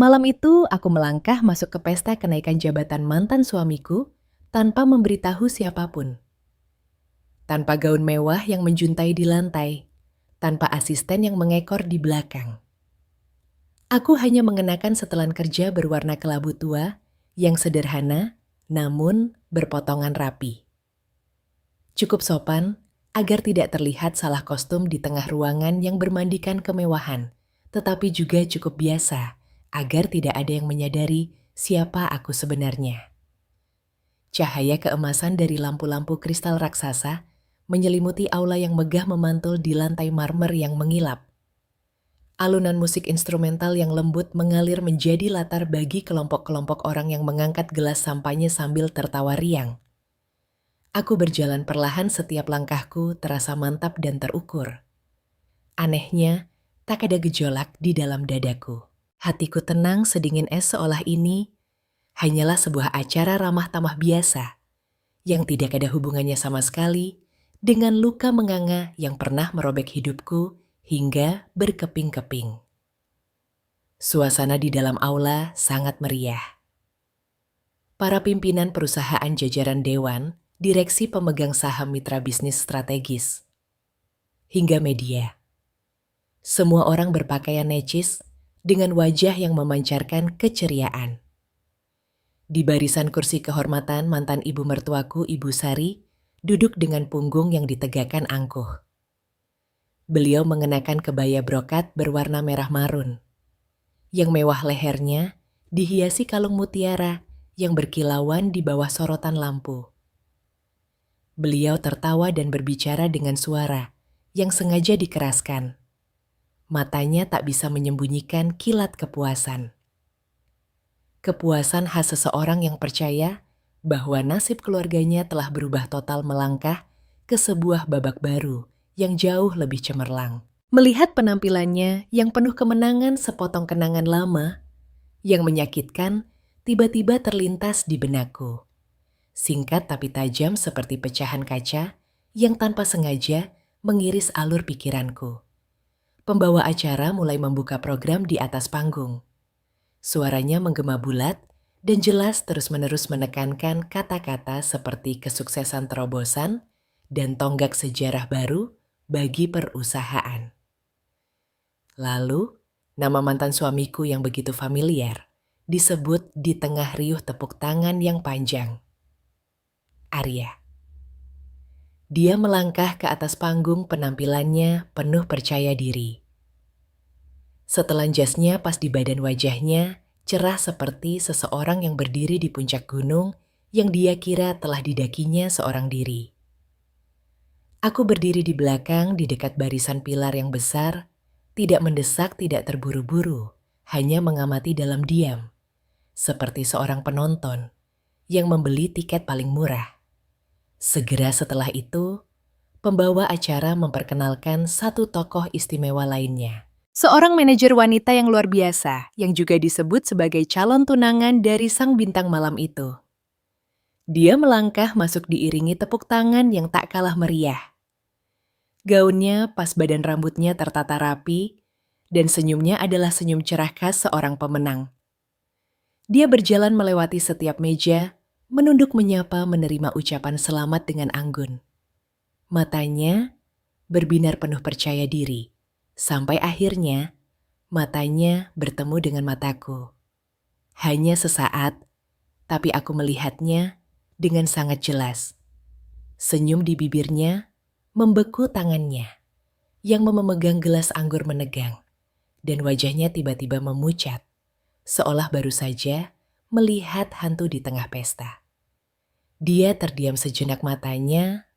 Malam itu, aku melangkah masuk ke pesta kenaikan jabatan mantan suamiku tanpa memberitahu siapapun. Tanpa gaun mewah yang menjuntai di lantai, tanpa asisten yang mengekor di belakang. Aku hanya mengenakan setelan kerja berwarna kelabu tua yang sederhana namun berpotongan rapi. Cukup sopan agar tidak terlihat salah kostum di tengah ruangan yang bermandikan kemewahan, tetapi juga cukup biasa agar tidak ada yang menyadari siapa aku sebenarnya. Cahaya keemasan dari lampu-lampu kristal raksasa menyelimuti aula yang megah memantul di lantai marmer yang mengilap. Alunan musik instrumental yang lembut mengalir menjadi latar bagi kelompok-kelompok orang yang mengangkat gelas sampahnya sambil tertawa riang. Aku berjalan perlahan, setiap langkahku terasa mantap dan terukur. Anehnya, tak ada gejolak di dalam dadaku. Hatiku tenang sedingin es, seolah ini hanyalah sebuah acara ramah tamah biasa yang tidak ada hubungannya sama sekali dengan luka menganga yang pernah merobek hidupku hingga berkeping-keping. Suasana di dalam aula sangat meriah. Para pimpinan perusahaan jajaran dewan, direksi pemegang saham mitra bisnis strategis, hingga media. Semua orang berpakaian necis dengan wajah yang memancarkan keceriaan. Di barisan kursi kehormatan, mantan ibu mertuaku, Ibu Sari, duduk dengan punggung yang ditegakkan angkuh. Beliau mengenakan kebaya brokat berwarna merah marun, yang mewah lehernya dihiasi kalung mutiara yang berkilauan di bawah sorotan lampu. Beliau tertawa dan berbicara dengan suara yang sengaja dikeraskan. Matanya tak bisa menyembunyikan kilat kepuasan. Kepuasan khas seseorang yang percaya bahwa nasib keluarganya telah berubah total, melangkah ke sebuah babak baru yang jauh lebih cemerlang. Melihat penampilannya yang penuh kemenangan, sepotong kenangan lama yang menyakitkan tiba-tiba terlintas di benakku. Singkat tapi tajam seperti pecahan kaca yang tanpa sengaja mengiris alur pikiranku. Pembawa acara mulai membuka program di atas panggung. Suaranya menggema bulat dan jelas, terus-menerus menekankan kata-kata seperti kesuksesan terobosan dan tonggak sejarah baru bagi perusahaan. Lalu, nama mantan suamiku yang begitu familiar disebut di tengah riuh tepuk tangan yang panjang. Arya. Dia melangkah ke atas panggung, penampilannya penuh percaya diri. Setelan jasnya pas di badan, wajahnya cerah seperti seseorang yang berdiri di puncak gunung yang dia kira telah didakinya seorang diri. Aku berdiri di belakang di dekat barisan pilar yang besar, tidak mendesak, tidak terburu-buru, hanya mengamati dalam diam, seperti seorang penonton yang membeli tiket paling murah. Segera setelah itu, pembawa acara memperkenalkan satu tokoh istimewa lainnya. Seorang manajer wanita yang luar biasa, yang juga disebut sebagai calon tunangan dari sang bintang malam itu. Dia melangkah masuk diiringi tepuk tangan yang tak kalah meriah. Gaunnya pas, badan rambutnya tertata rapi, dan senyumnya adalah senyum cerah khas seorang pemenang. Dia berjalan melewati setiap meja, menunduk menyapa, menerima ucapan selamat dengan anggun. Matanya berbinar penuh percaya diri, sampai akhirnya matanya bertemu dengan mataku. Hanya sesaat, tapi aku melihatnya dengan sangat jelas. Senyum di bibirnya membeku, tangannya yang memegang gelas anggur menegang, dan wajahnya tiba-tiba memucat, seolah baru saja melihat hantu di tengah pesta. Dia terdiam sejenak, matanya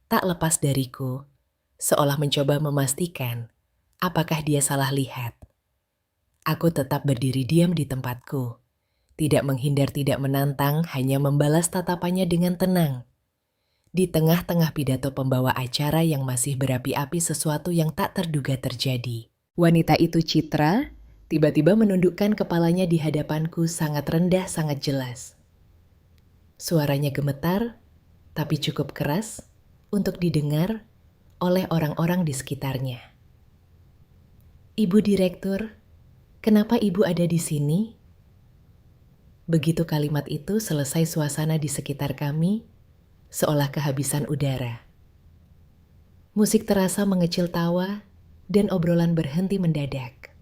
tak lepas dariku, seolah mencoba memastikan apakah dia salah lihat. Aku tetap berdiri diam di tempatku, tidak menghindar, tidak menantang, hanya membalas tatapannya dengan tenang. Di tengah-tengah pidato pembawa acara yang masih berapi-api, sesuatu yang tak terduga terjadi. Wanita itu, Citra, tiba-tiba menundukkan kepalanya di hadapanku, sangat rendah, sangat jelas. Suaranya gemetar, tapi cukup keras untuk didengar oleh orang-orang di sekitarnya. "Ibu Direktur, Kenapa ibu ada di sini? Begitu kalimat itu selesai, suasana di sekitar kami seolah kehabisan udara. Musik terasa mengecil tawa dan obrolan berhenti mendadak.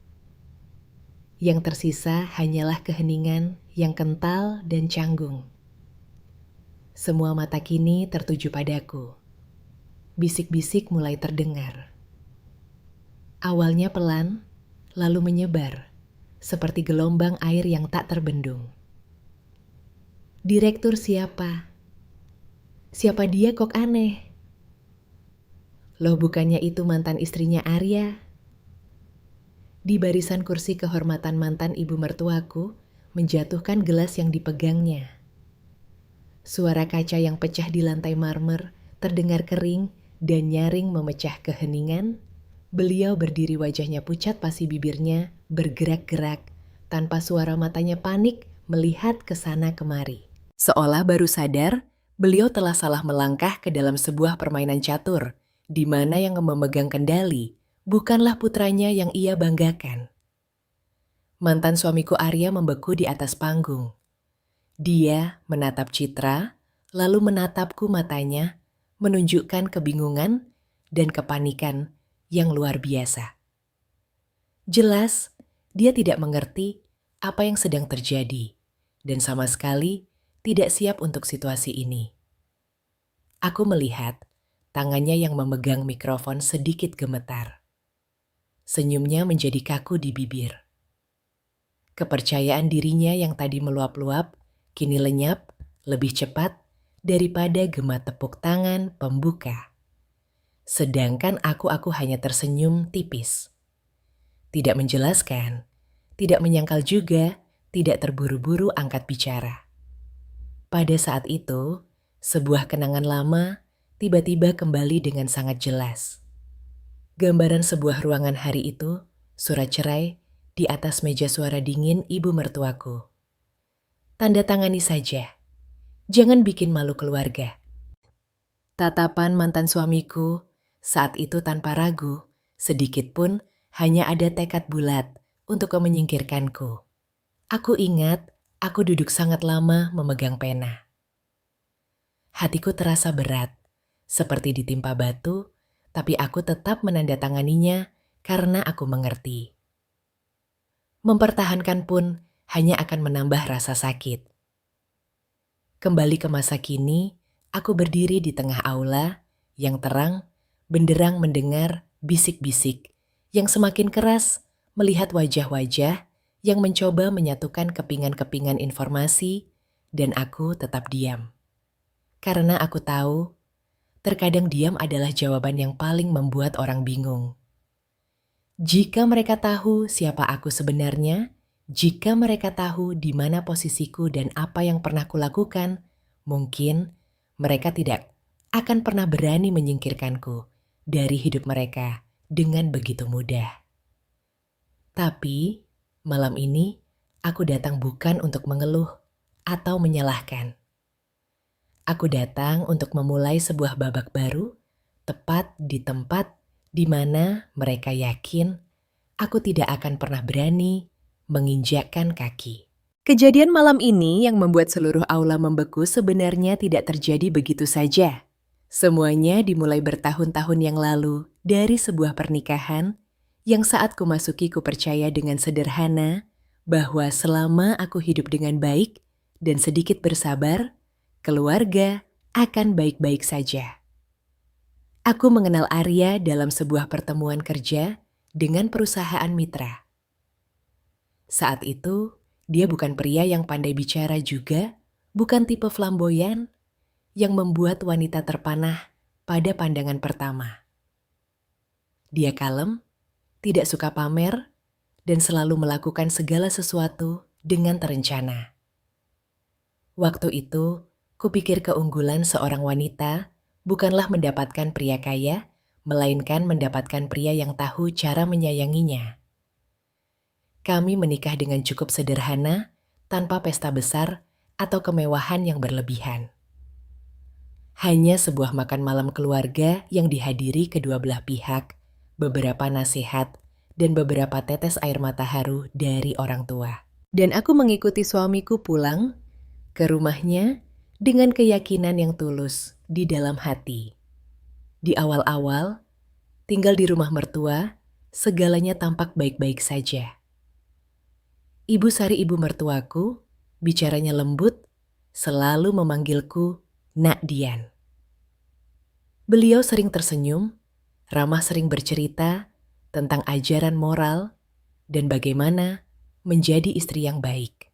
Yang tersisa hanyalah keheningan yang kental dan canggung. Semua mata kini tertuju padaku. Bisik-bisik mulai terdengar. Awalnya pelan, lalu menyebar, seperti gelombang air yang tak terbendung. Direktur siapa? Siapa dia kok aneh? Loh, bukannya itu mantan istrinya Arya? Di barisan kursi kehormatan mantan ibu mertuaku, menjatuhkan gelas yang dipegangnya. Suara kaca yang pecah di lantai marmer terdengar kering dan nyaring memecah keheningan. Beliau berdiri, wajahnya pucat, pasi bibirnya bergerak-gerak, tanpa suara matanya panik melihat ke sana kemari. Seolah baru sadar, beliau telah salah melangkah ke dalam sebuah permainan catur, di mana yang memegang kendali bukanlah putranya yang ia banggakan. Mantan suamiku Arya membeku di atas panggung. Dia menatap Citra, lalu menatapku, matanya menunjukkan kebingungan dan kepanikan yang luar biasa. Jelas, dia tidak mengerti apa yang sedang terjadi dan sama sekali tidak siap untuk situasi ini. Aku melihat tangannya yang memegang mikrofon sedikit gemetar. Senyumnya menjadi kaku di bibir. Kepercayaan dirinya yang tadi meluap-luap kini lenyap lebih cepat daripada gema tepuk tangan pembuka. Sedangkan aku hanya tersenyum tipis. Tidak menjelaskan, tidak menyangkal juga, tidak terburu-buru angkat bicara. Pada saat itu, sebuah kenangan lama tiba-tiba kembali dengan sangat jelas. Gambaran sebuah ruangan hari itu, surat cerai di atas meja suara dingin ibu mertuaku. Tanda tangani saja, jangan bikin malu keluarga. Tatapan mantan suamiku saat itu tanpa ragu, sedikit pun hanya ada tekad bulat untuk menyingkirkanku. Aku ingat, aku duduk sangat lama memegang pena. Hatiku terasa berat, seperti ditimpa batu, tapi aku tetap menandatanganinya karena aku mengerti. Mempertahankan pun hanya akan menambah rasa sakit. Kembali ke masa kini, aku berdiri di tengah aula yang terang, benderang mendengar bisik-bisik yang semakin keras, melihat wajah-wajah yang mencoba menyatukan kepingan-kepingan informasi, dan aku tetap diam. Karena aku tahu, terkadang diam adalah jawaban yang paling membuat orang bingung. Jika mereka tahu siapa aku sebenarnya, jika mereka tahu di mana posisiku dan apa yang pernah kulakukan, mungkin mereka tidak akan pernah berani menyingkirkanku dari hidup mereka dengan begitu mudah. Tapi malam ini aku datang bukan untuk mengeluh atau menyalahkan. Aku datang untuk memulai sebuah babak baru, tepat di tempat di mana mereka yakin aku tidak akan pernah berani menginjakkan kaki. Kejadian malam ini yang membuat seluruh aula membeku sebenarnya tidak terjadi begitu saja. Semuanya dimulai bertahun-tahun yang lalu dari sebuah pernikahan yang saat kumasuki kupercaya dengan sederhana bahwa selama aku hidup dengan baik dan sedikit bersabar, keluarga akan baik-baik saja. Aku mengenal Arya dalam sebuah pertemuan kerja dengan perusahaan mitra. Saat itu, dia bukan pria yang pandai bicara juga, bukan tipe flamboyan yang membuat wanita terpanah pada pandangan pertama. Dia kalem, tidak suka pamer, dan selalu melakukan segala sesuatu dengan terencana. Waktu itu, kupikir keunggulan seorang wanita bukanlah mendapatkan pria kaya, melainkan mendapatkan pria yang tahu cara menyayanginya. Kami menikah dengan cukup sederhana, tanpa pesta besar atau kemewahan yang berlebihan. Hanya sebuah makan malam keluarga yang dihadiri kedua belah pihak, beberapa nasihat, dan beberapa tetes air mata haru dari orang tua. Dan aku mengikuti suamiku pulang ke rumahnya dengan keyakinan yang tulus di dalam hati. Di awal-awal, tinggal di rumah mertua, segalanya tampak baik-baik saja. Ibu Sari, ibu mertuaku, bicaranya lembut, selalu memanggilku Nak Dian. Beliau sering tersenyum, ramah, sering bercerita tentang ajaran moral dan bagaimana menjadi istri yang baik.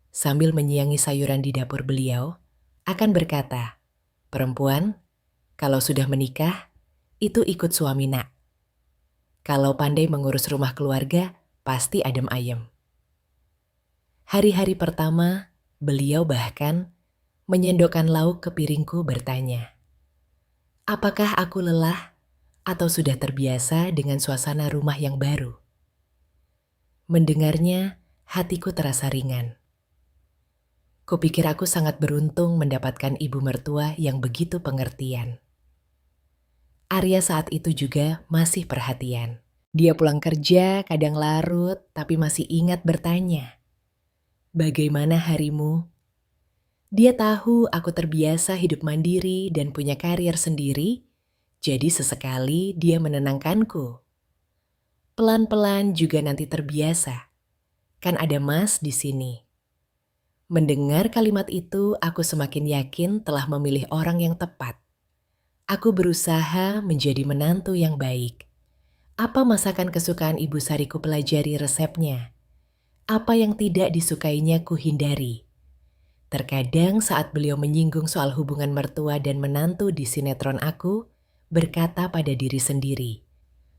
Sambil menyiangi sayuran di dapur beliau, akan berkata, "Perempuan, kalau sudah menikah, itu ikut suami nak. Kalau pandai mengurus rumah keluarga, pasti adem ayem." Hari-hari pertama, beliau bahkan menyendokkan lauk ke piringku bertanya, apakah aku lelah atau sudah terbiasa dengan suasana rumah yang baru? Mendengarnya, hatiku terasa ringan. Kupikir aku sangat beruntung mendapatkan ibu mertua yang begitu pengertian. Arya saat itu juga masih perhatian. Dia pulang kerja kadang larut, tapi masih ingat bertanya, "Bagaimana harimu?" Dia tahu aku terbiasa hidup mandiri dan punya karier sendiri, jadi sesekali dia menenangkanku. Pelan-pelan juga nanti terbiasa. Kan ada Mas di sini. Mendengar kalimat itu, aku semakin yakin telah memilih orang yang tepat. Aku berusaha menjadi menantu yang baik. Apa masakan kesukaan Ibu Sari ku pelajari resepnya? Apa yang tidak disukainya ku hindari? Terkadang saat beliau menyinggung soal hubungan mertua dan menantu di sinetron aku, berkata pada diri sendiri,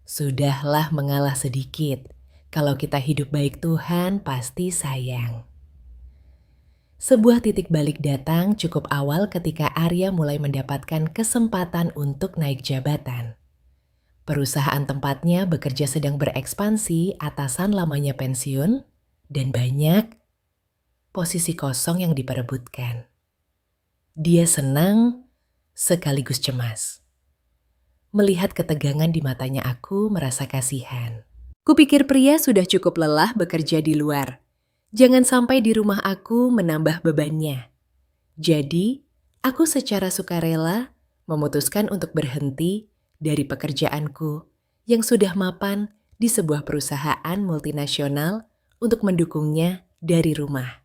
"Sudahlah mengalah sedikit, kalau kita hidup baik Tuhan pasti sayang." Sebuah titik balik datang cukup awal ketika Arya mulai mendapatkan kesempatan untuk naik jabatan. Perusahaan tempatnya bekerja sedang berekspansi, atasan lamanya pensiun, dan banyak posisi kosong yang diperebutkan. Dia senang sekaligus cemas. Melihat ketegangan di matanya, aku merasa kasihan. Kupikir pria sudah cukup lelah bekerja di luar. Jangan sampai di rumah aku menambah bebannya. Jadi, aku secara sukarela memutuskan untuk berhenti dari pekerjaanku yang sudah mapan di sebuah perusahaan multinasional untuk mendukungnya dari rumah.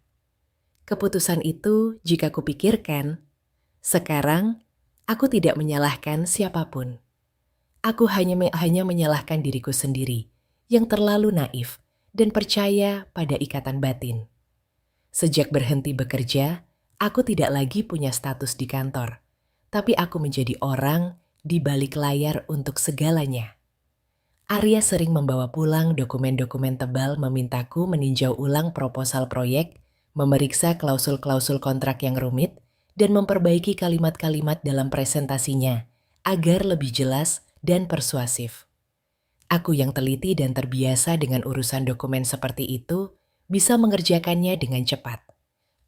Keputusan itu, jika kupikirkan, sekarang aku tidak menyalahkan siapapun. Aku hanya menyalahkan diriku sendiri yang terlalu naif dan percaya pada ikatan batin. Sejak berhenti bekerja, aku tidak lagi punya status di kantor, tapi aku menjadi orang di balik layar untuk segalanya. Arya sering membawa pulang dokumen-dokumen tebal memintaku meninjau ulang proposal proyek, memeriksa klausul-klausul kontrak yang rumit, dan memperbaiki kalimat-kalimat dalam presentasinya agar lebih jelas dan persuasif. Aku yang teliti dan terbiasa dengan urusan dokumen seperti itu bisa mengerjakannya dengan cepat.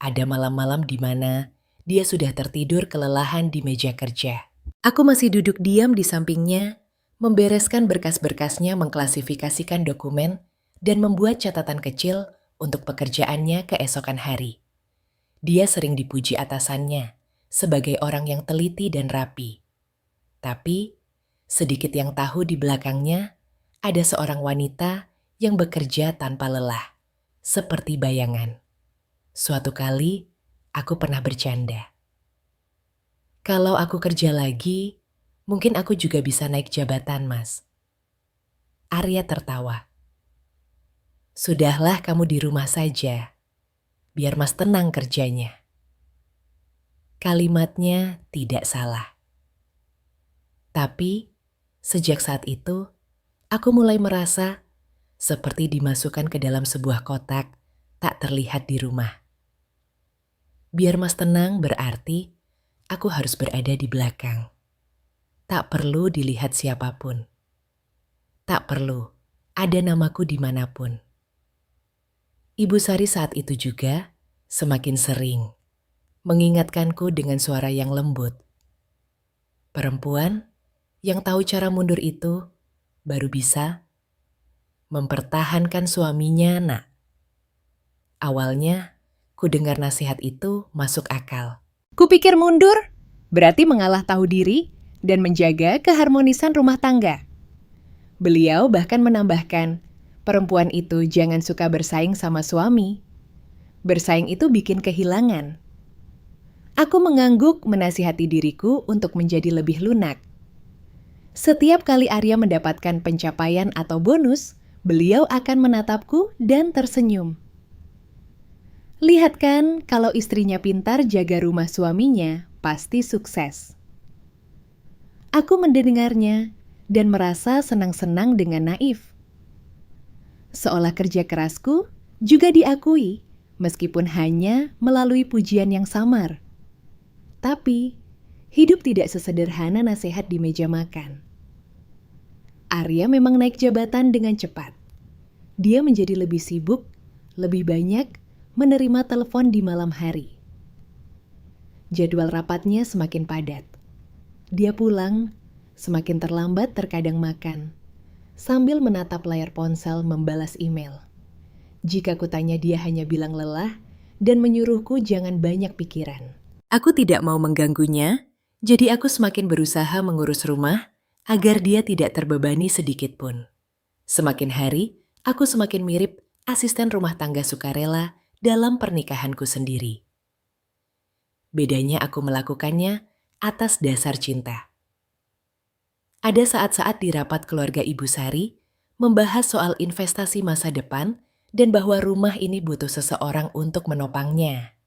Ada malam-malam di mana dia sudah tertidur kelelahan di meja kerja. Aku masih duduk diam di sampingnya, membereskan berkas-berkasnya, mengklasifikasikan dokumen, dan membuat catatan kecil untuk pekerjaannya keesokan hari. Dia sering dipuji atasannya sebagai orang yang teliti dan rapi. Tapi, sedikit yang tahu di belakangnya, ada seorang wanita yang bekerja tanpa lelah, seperti bayangan. Suatu kali, aku pernah bercanda. Kalau aku kerja lagi, mungkin aku juga bisa naik jabatan, Mas. Arya tertawa. Sudahlah kamu di rumah saja, biar Mas tenang kerjanya. Kalimatnya tidak salah. Tapi, sejak saat itu, aku mulai merasa seperti dimasukkan ke dalam sebuah kotak tak terlihat di rumah. Biar Mas tenang berarti aku harus berada di belakang. Tak perlu dilihat siapapun. Tak perlu ada namaku dimanapun. Ibu Sari saat itu juga semakin sering mengingatkanku dengan suara yang lembut. Perempuan yang tahu cara mundur itu baru bisa mempertahankan suaminya, Nak. Awalnya, ku dengar nasihat itu masuk akal. Kupikir mundur, berarti mengalah tahu diri dan menjaga keharmonisan rumah tangga. Beliau bahkan menambahkan, perempuan itu jangan suka bersaing sama suami. Bersaing itu bikin kehilangan. Aku mengangguk menasihati diriku untuk menjadi lebih lunak. Setiap kali Arya mendapatkan pencapaian atau bonus, beliau akan menatapku dan tersenyum. Lihat kan, kalau istrinya pintar jaga rumah suaminya, pasti sukses. Aku mendengarnya dan merasa senang-senang dengan naif. Seolah kerja kerasku juga diakui, meskipun hanya melalui pujian yang samar. Tapi, hidup tidak sesederhana nasihat di meja makan. Arya memang naik jabatan dengan cepat. Dia menjadi lebih sibuk, lebih banyak menerima telepon di malam hari. Jadwal rapatnya semakin padat. Dia pulang, semakin terlambat terkadang makan, sambil menatap layar ponsel membalas email. Jika kutanya dia hanya bilang lelah dan menyuruhku jangan banyak pikiran. Aku tidak mau mengganggunya, jadi aku semakin berusaha mengurus rumah agar dia tidak terbebani sedikit pun. Semakin hari, aku semakin mirip asisten rumah tangga sukarela dalam pernikahanku sendiri. Bedanya aku melakukannya atas dasar cinta. Ada saat-saat di rapat keluarga Ibu Sari membahas soal investasi masa depan dan bahwa rumah ini butuh seseorang untuk menopangnya.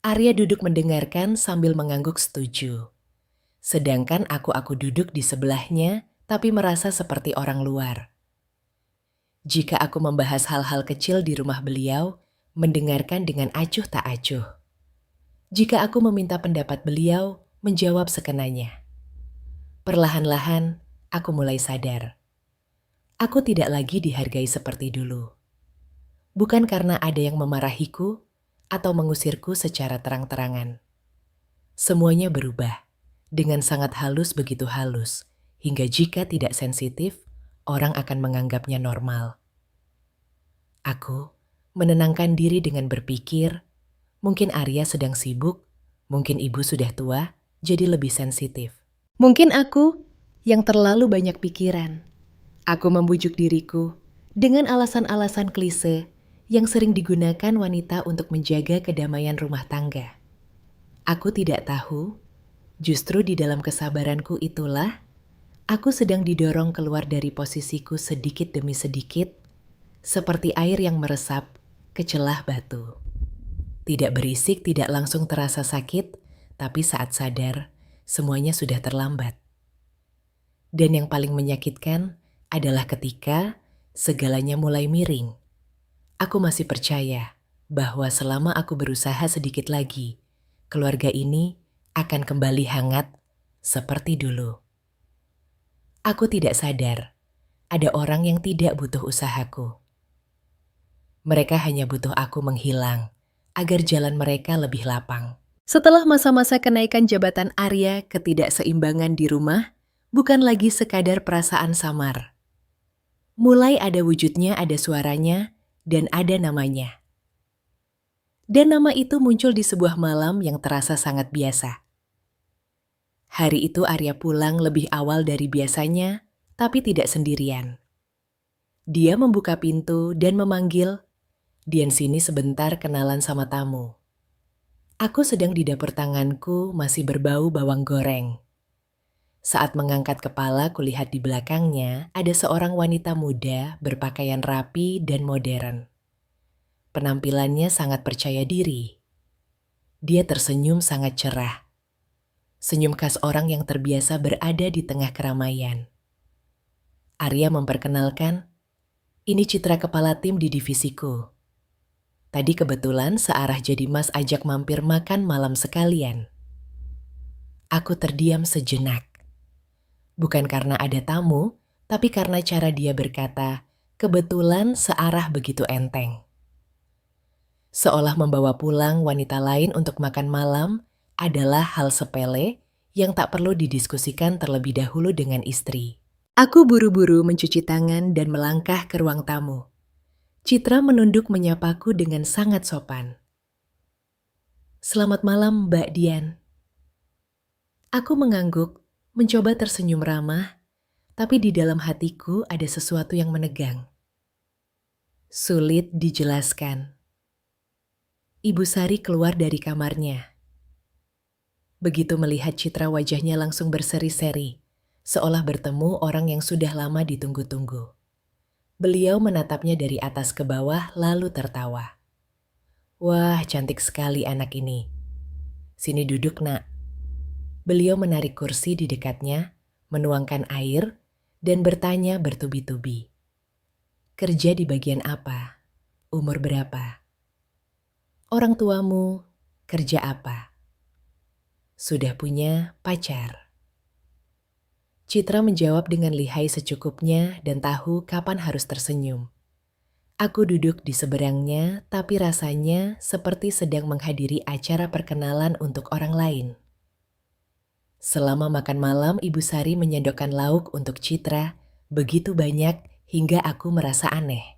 Arya duduk mendengarkan sambil mengangguk setuju. Sedangkan aku duduk di sebelahnya tapi merasa seperti orang luar. Jika aku membahas hal-hal kecil di rumah beliau, mendengarkan dengan acuh tak acuh. Jika aku meminta pendapat beliau, menjawab sekenanya. Perlahan-lahan, aku mulai sadar. Aku tidak lagi dihargai seperti dulu. Bukan karena ada yang memarahiku atau mengusirku secara terang-terangan. Semuanya berubah, dengan sangat halus begitu halus, hingga jika tidak sensitif, orang akan menganggapnya normal. Aku menenangkan diri dengan berpikir, mungkin Arya sedang sibuk, mungkin ibu sudah tua, jadi lebih sensitif. Mungkin aku yang terlalu banyak pikiran. Aku membujuk diriku dengan alasan-alasan klise yang sering digunakan wanita untuk menjaga kedamaian rumah tangga. Aku tidak tahu, justru di dalam kesabaranku itulah, aku sedang didorong keluar dari posisiku sedikit demi sedikit, seperti air yang meresap ke celah batu. Tidak berisik, tidak langsung terasa sakit, tapi saat sadar, semuanya sudah terlambat. Dan yang paling menyakitkan adalah ketika segalanya mulai miring. Aku masih percaya bahwa selama aku berusaha sedikit lagi, keluarga ini akan kembali hangat seperti dulu. Aku tidak sadar ada orang yang tidak butuh usahaku. Mereka hanya butuh aku menghilang agar jalan mereka lebih lapang. Setelah masa-masa kenaikan jabatan Arya, ketidakseimbangan di rumah bukan lagi sekadar perasaan samar. Mulai ada wujudnya, ada suaranya, dan ada namanya. Dan nama itu muncul di sebuah malam yang terasa sangat biasa. Hari itu Arya pulang lebih awal dari biasanya, tapi tidak sendirian. Dia membuka pintu dan memanggil, "Dian sini sebentar kenalan sama tamu." Aku sedang di dapur, tanganku masih berbau bawang goreng. Saat mengangkat kepala, kulihat di belakangnya ada seorang wanita muda berpakaian rapi dan modern. Penampilannya sangat percaya diri. Dia tersenyum sangat cerah. Senyum khas orang yang terbiasa berada di tengah keramaian. Arya memperkenalkan, "Ini Citra, kepala tim di divisiku. Tadi kebetulan searah jadi Mas ajak mampir makan malam sekalian." Aku terdiam sejenak. Bukan karena ada tamu, tapi karena cara dia berkata, "Kebetulan searah" begitu enteng. Seolah membawa pulang wanita lain untuk makan malam adalah hal sepele yang tak perlu didiskusikan terlebih dahulu dengan istri. Aku buru-buru mencuci tangan dan melangkah ke ruang tamu. Citra menunduk menyapaku dengan sangat sopan. "Selamat malam, Mbak Dian." Aku mengangguk, mencoba tersenyum ramah, tapi di dalam hatiku ada sesuatu yang menegang. Sulit dijelaskan. Ibu Sari keluar dari kamarnya. Begitu melihat Citra, wajahnya langsung berseri-seri, seolah bertemu orang yang sudah lama ditunggu-tunggu. Beliau menatapnya dari atas ke bawah lalu tertawa. "Wah, cantik sekali anak ini. Sini duduk, Nak." Beliau menarik kursi di dekatnya, menuangkan air, dan bertanya bertubi-tubi. "Kerja di bagian apa? Umur berapa? Orang tuamu kerja apa? Sudah punya pacar?" Citra menjawab dengan lihai secukupnya dan tahu kapan harus tersenyum. Aku duduk di seberangnya, tapi rasanya seperti sedang menghadiri acara perkenalan untuk orang lain. Selama makan malam, Ibu Sari menyendokkan lauk untuk Citra, begitu banyak hingga aku merasa aneh.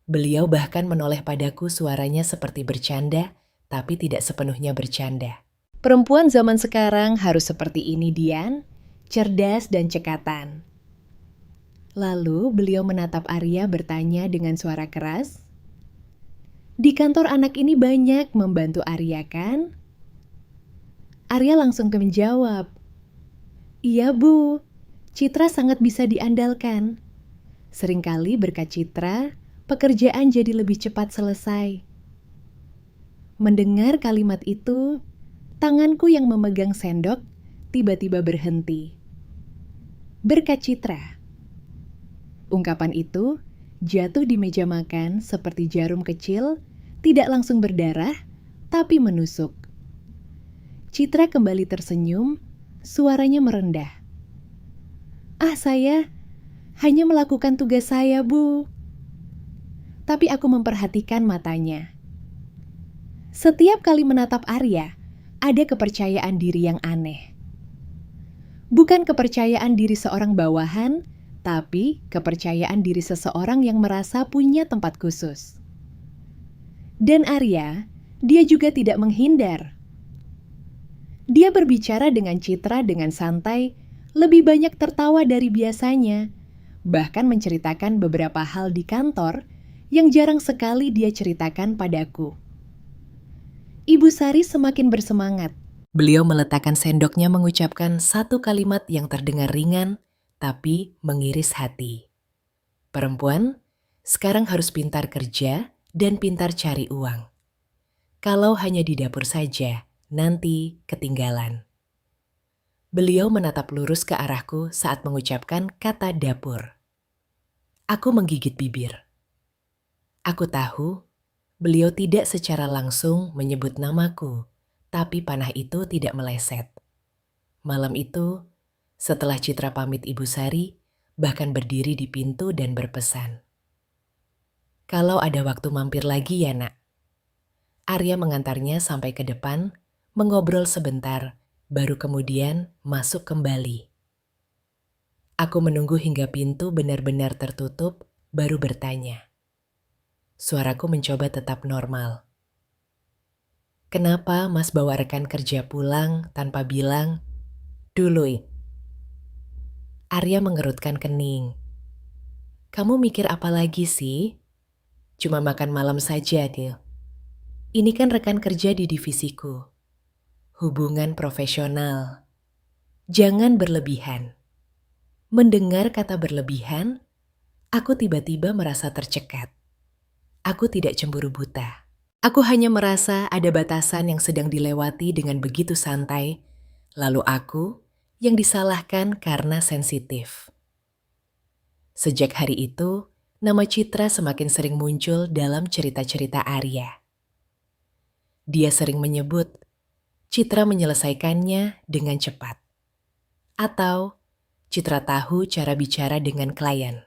Beliau bahkan menoleh padaku, suaranya seperti bercanda, tapi tidak sepenuhnya bercanda. "Perempuan zaman sekarang harus seperti ini, Dian, cerdas dan cekatan." Lalu beliau menatap Arya bertanya dengan suara keras, "Di kantor anak ini banyak membantu Arya kan?" Arya langsung menjawab, "Iya Bu, Citra sangat bisa diandalkan. Seringkali berkat Citra, pekerjaan jadi lebih cepat selesai." Mendengar kalimat itu, tanganku yang memegang sendok tiba-tiba berhenti. Berkat Citra. Ungkapan itu jatuh di meja makan seperti jarum kecil, tidak langsung berdarah, tapi menusuk. Citra kembali tersenyum, suaranya merendah. "Ah, saya hanya melakukan tugas saya, Bu." Tapi aku memperhatikan matanya. Setiap kali menatap Arya, ada kepercayaan diri yang aneh. Bukan kepercayaan diri seorang bawahan, tapi kepercayaan diri seseorang yang merasa punya tempat khusus. Dan Arya, dia juga tidak menghindar. Dia berbicara dengan Citra dengan santai, lebih banyak tertawa dari biasanya, bahkan menceritakan beberapa hal di kantor yang jarang sekali dia ceritakan padaku. Ibu Sari semakin bersemangat. Beliau meletakkan sendoknya, mengucapkan satu kalimat yang terdengar ringan, tapi mengiris hati. "Perempuan, sekarang harus pintar kerja dan pintar cari uang. Kalau hanya di dapur saja, nanti ketinggalan." Beliau menatap lurus ke arahku saat mengucapkan kata dapur. Aku menggigit bibir. Aku tahu beliau tidak secara langsung menyebut namaku, tapi panah itu tidak meleset. Malam itu, setelah Citra pamit Ibu Sari, bahkan berdiri di pintu dan berpesan, "Kalau ada waktu mampir lagi ya, Nak." Arya mengantarnya sampai ke depan, mengobrol sebentar, baru kemudian masuk kembali. Aku menunggu hingga pintu benar-benar tertutup, baru bertanya. Suaraku mencoba tetap normal. "Kenapa Mas bawa rekan kerja pulang tanpa bilang dulu?" Arya mengerutkan kening. "Kamu mikir apa lagi sih? Cuma makan malam saja, Dil. Ini kan rekan kerja di divisiku. Hubungan profesional. Jangan berlebihan." Mendengar kata berlebihan, aku tiba-tiba merasa tercekat. Aku tidak cemburu buta. Aku hanya merasa ada batasan yang sedang dilewati dengan begitu santai, lalu aku yang disalahkan karena sensitif. Sejak hari itu, nama Citra semakin sering muncul dalam cerita-cerita Arya. Dia sering menyebut Citra menyelesaikannya dengan cepat. Atau Citra tahu cara bicara dengan klien.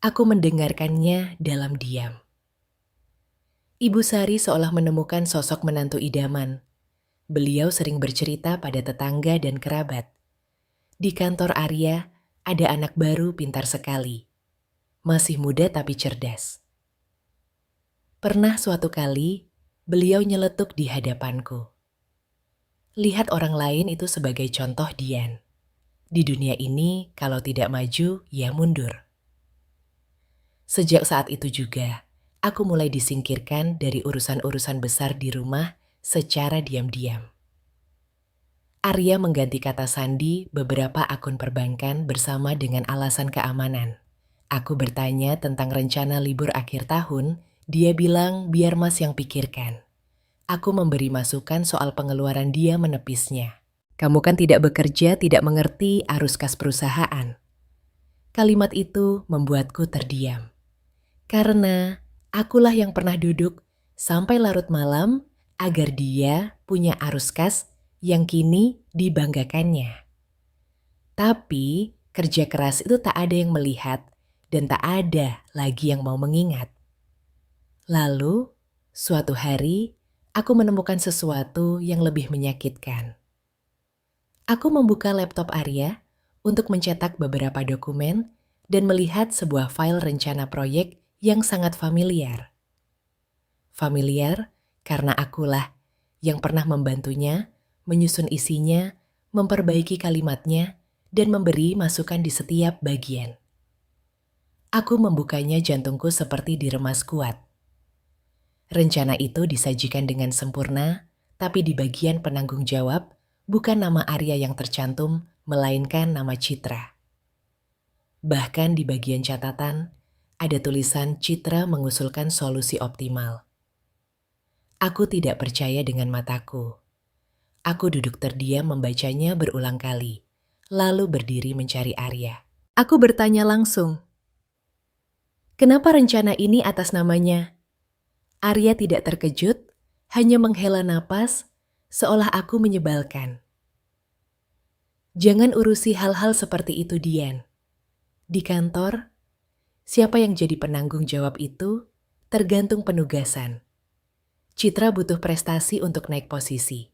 Aku mendengarkannya dalam diam. Ibu Sari seolah menemukan sosok menantu idaman. Beliau sering bercerita pada tetangga dan kerabat. Di kantor Arya, ada anak baru pintar sekali. Masih muda tapi cerdas. Pernah suatu kali, beliau nyeletuk di hadapanku. Lihat orang lain itu sebagai contoh, Dian. Di dunia ini, kalau tidak maju, ya mundur. Sejak saat itu juga, aku mulai disingkirkan dari urusan-urusan besar di rumah secara diam-diam. Arya mengganti kata sandi beberapa akun perbankan bersama dengan alasan keamanan. Aku bertanya tentang rencana libur akhir tahun, dia bilang biar Mas yang pikirkan. Aku memberi masukan soal pengeluaran, dia menepisnya. Kamu kan tidak bekerja, tidak mengerti arus kas perusahaan. Kalimat itu membuatku terdiam. Karena akulah yang pernah duduk sampai larut malam agar dia punya arus kas yang kini dibanggakannya. Tapi kerja keras itu tak ada yang melihat dan tak ada lagi yang mau mengingat. Lalu, suatu hari, aku menemukan sesuatu yang lebih menyakitkan. Aku membuka laptop Arya untuk mencetak beberapa dokumen dan melihat sebuah file rencana proyek yang sangat familiar. Familiar karena akulah yang pernah membantunya menyusun isinya, memperbaiki kalimatnya, dan memberi masukan di setiap bagian. Aku membukanya, jantungku seperti diremas kuat. Rencana itu disajikan dengan sempurna, tapi di bagian penanggung jawab bukan nama Arya yang tercantum, melainkan nama Citra. Bahkan di bagian catatan, ada tulisan Citra mengusulkan solusi optimal. Aku tidak percaya dengan mataku. Aku duduk terdiam membacanya berulang kali, lalu berdiri mencari Arya. Aku bertanya langsung, kenapa rencana ini atas namanya? Arya tidak terkejut, hanya menghela napas, seolah aku menyebalkan. Jangan urusi hal-hal seperti itu, Dian. Di kantor, siapa yang jadi penanggung jawab itu tergantung penugasan. Citra butuh prestasi untuk naik posisi.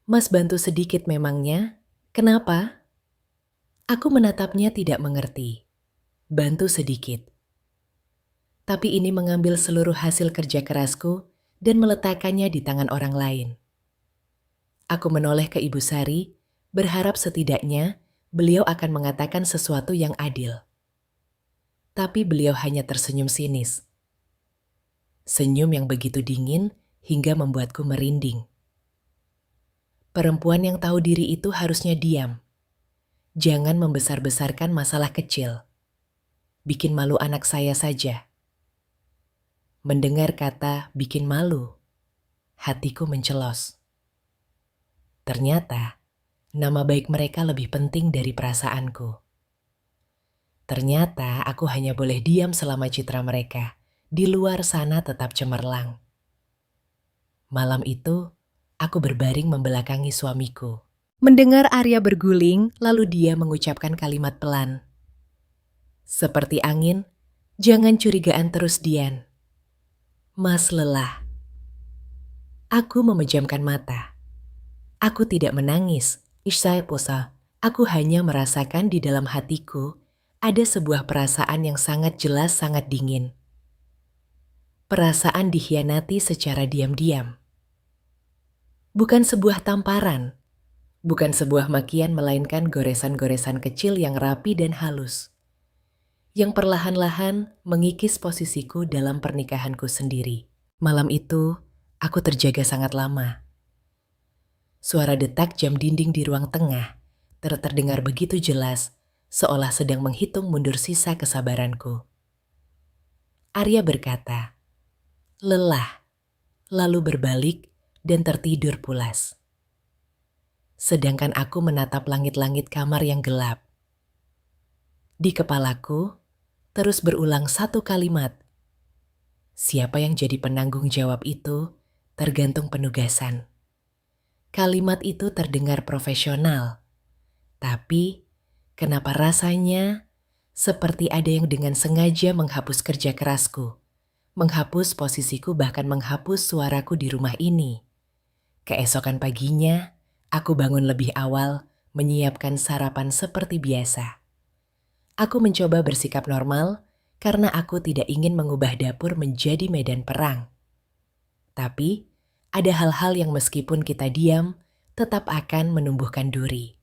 Mas bantu sedikit memangnya, kenapa? Aku menatapnya tidak mengerti. Bantu sedikit. Tapi ini mengambil seluruh hasil kerja kerasku dan meletakkannya di tangan orang lain. Aku menoleh ke Ibu Sari, berharap setidaknya beliau akan mengatakan sesuatu yang adil. Tapi beliau hanya tersenyum sinis. Senyum yang begitu dingin hingga membuatku merinding. Perempuan yang tahu diri itu harusnya diam. Jangan membesar-besarkan masalah kecil. Bikin malu anak saya saja. Mendengar kata bikin malu, hatiku mencelos. Ternyata, nama baik mereka lebih penting dari perasaanku. Ternyata aku hanya boleh diam selama citra mereka di luar sana tetap cemerlang. Malam itu, aku berbaring membelakangi suamiku. Mendengar Arya berguling, lalu dia mengucapkan kalimat pelan. Seperti angin, jangan curigaan terus, Dian. Mas lelah. Aku memejamkan mata. Aku tidak menangis, Isai Posa. Aku hanya merasakan di dalam hatiku ada sebuah perasaan yang sangat jelas, sangat dingin. Perasaan dikhianati secara diam-diam. Bukan sebuah tamparan, bukan sebuah makian, melainkan goresan-goresan kecil yang rapi dan halus, yang perlahan-lahan mengikis posisiku dalam pernikahanku sendiri. Malam itu, aku terjaga sangat lama. Suara detak jam dinding di ruang tengah terdengar begitu jelas, seolah sedang menghitung mundur sisa kesabaranku. Arya berkata, lelah, lalu berbalik dan tertidur pulas. Sedangkan aku menatap langit-langit kamar yang gelap. Di kepalaku terus berulang satu kalimat. Siapa yang jadi penanggung jawab itu tergantung penugasan. Kalimat itu terdengar profesional, tapi kenapa rasanya seperti ada yang dengan sengaja menghapus kerja kerasku, menghapus posisiku, bahkan menghapus suaraku di rumah ini. Keesokan paginya, aku bangun lebih awal, menyiapkan sarapan seperti biasa. Aku mencoba bersikap normal karena aku tidak ingin mengubah dapur menjadi medan perang. Tapi, ada hal-hal yang meskipun kita diam, tetap akan menumbuhkan duri.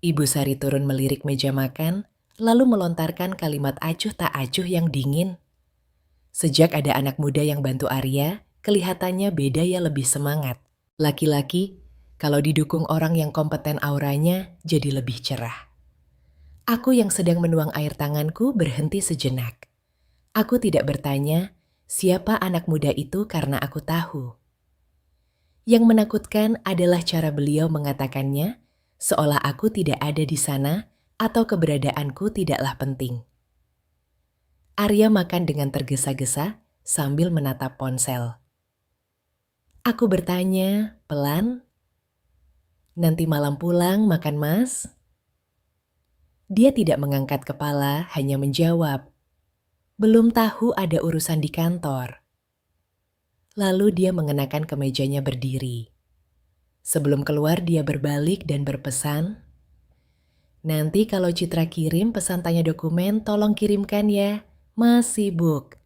Ibu Sari turun melirik meja makan, lalu melontarkan kalimat acuh tak acuh yang dingin. Sejak ada anak muda yang bantu Arya, kelihatannya beda ya lebih semangat. Laki-laki, kalau didukung orang yang kompeten auranya jadi lebih cerah. Aku yang sedang menuang air tanganku berhenti sejenak. Aku tidak bertanya siapa anak muda itu karena aku tahu. Yang menakutkan adalah cara beliau mengatakannya seolah aku tidak ada di sana atau keberadaanku tidaklah penting. Arya makan dengan tergesa-gesa sambil menatap ponsel. Aku bertanya, pelan, "Nanti malam pulang makan Mas?" Dia tidak mengangkat kepala, hanya menjawab, "Belum tahu ada urusan di kantor." Lalu dia mengenakan kemejanya berdiri. Sebelum keluar dia berbalik dan berpesan, "Nanti kalau Citra kirim pesan tanya dokumen tolong kirimkan ya, Mas sibuk."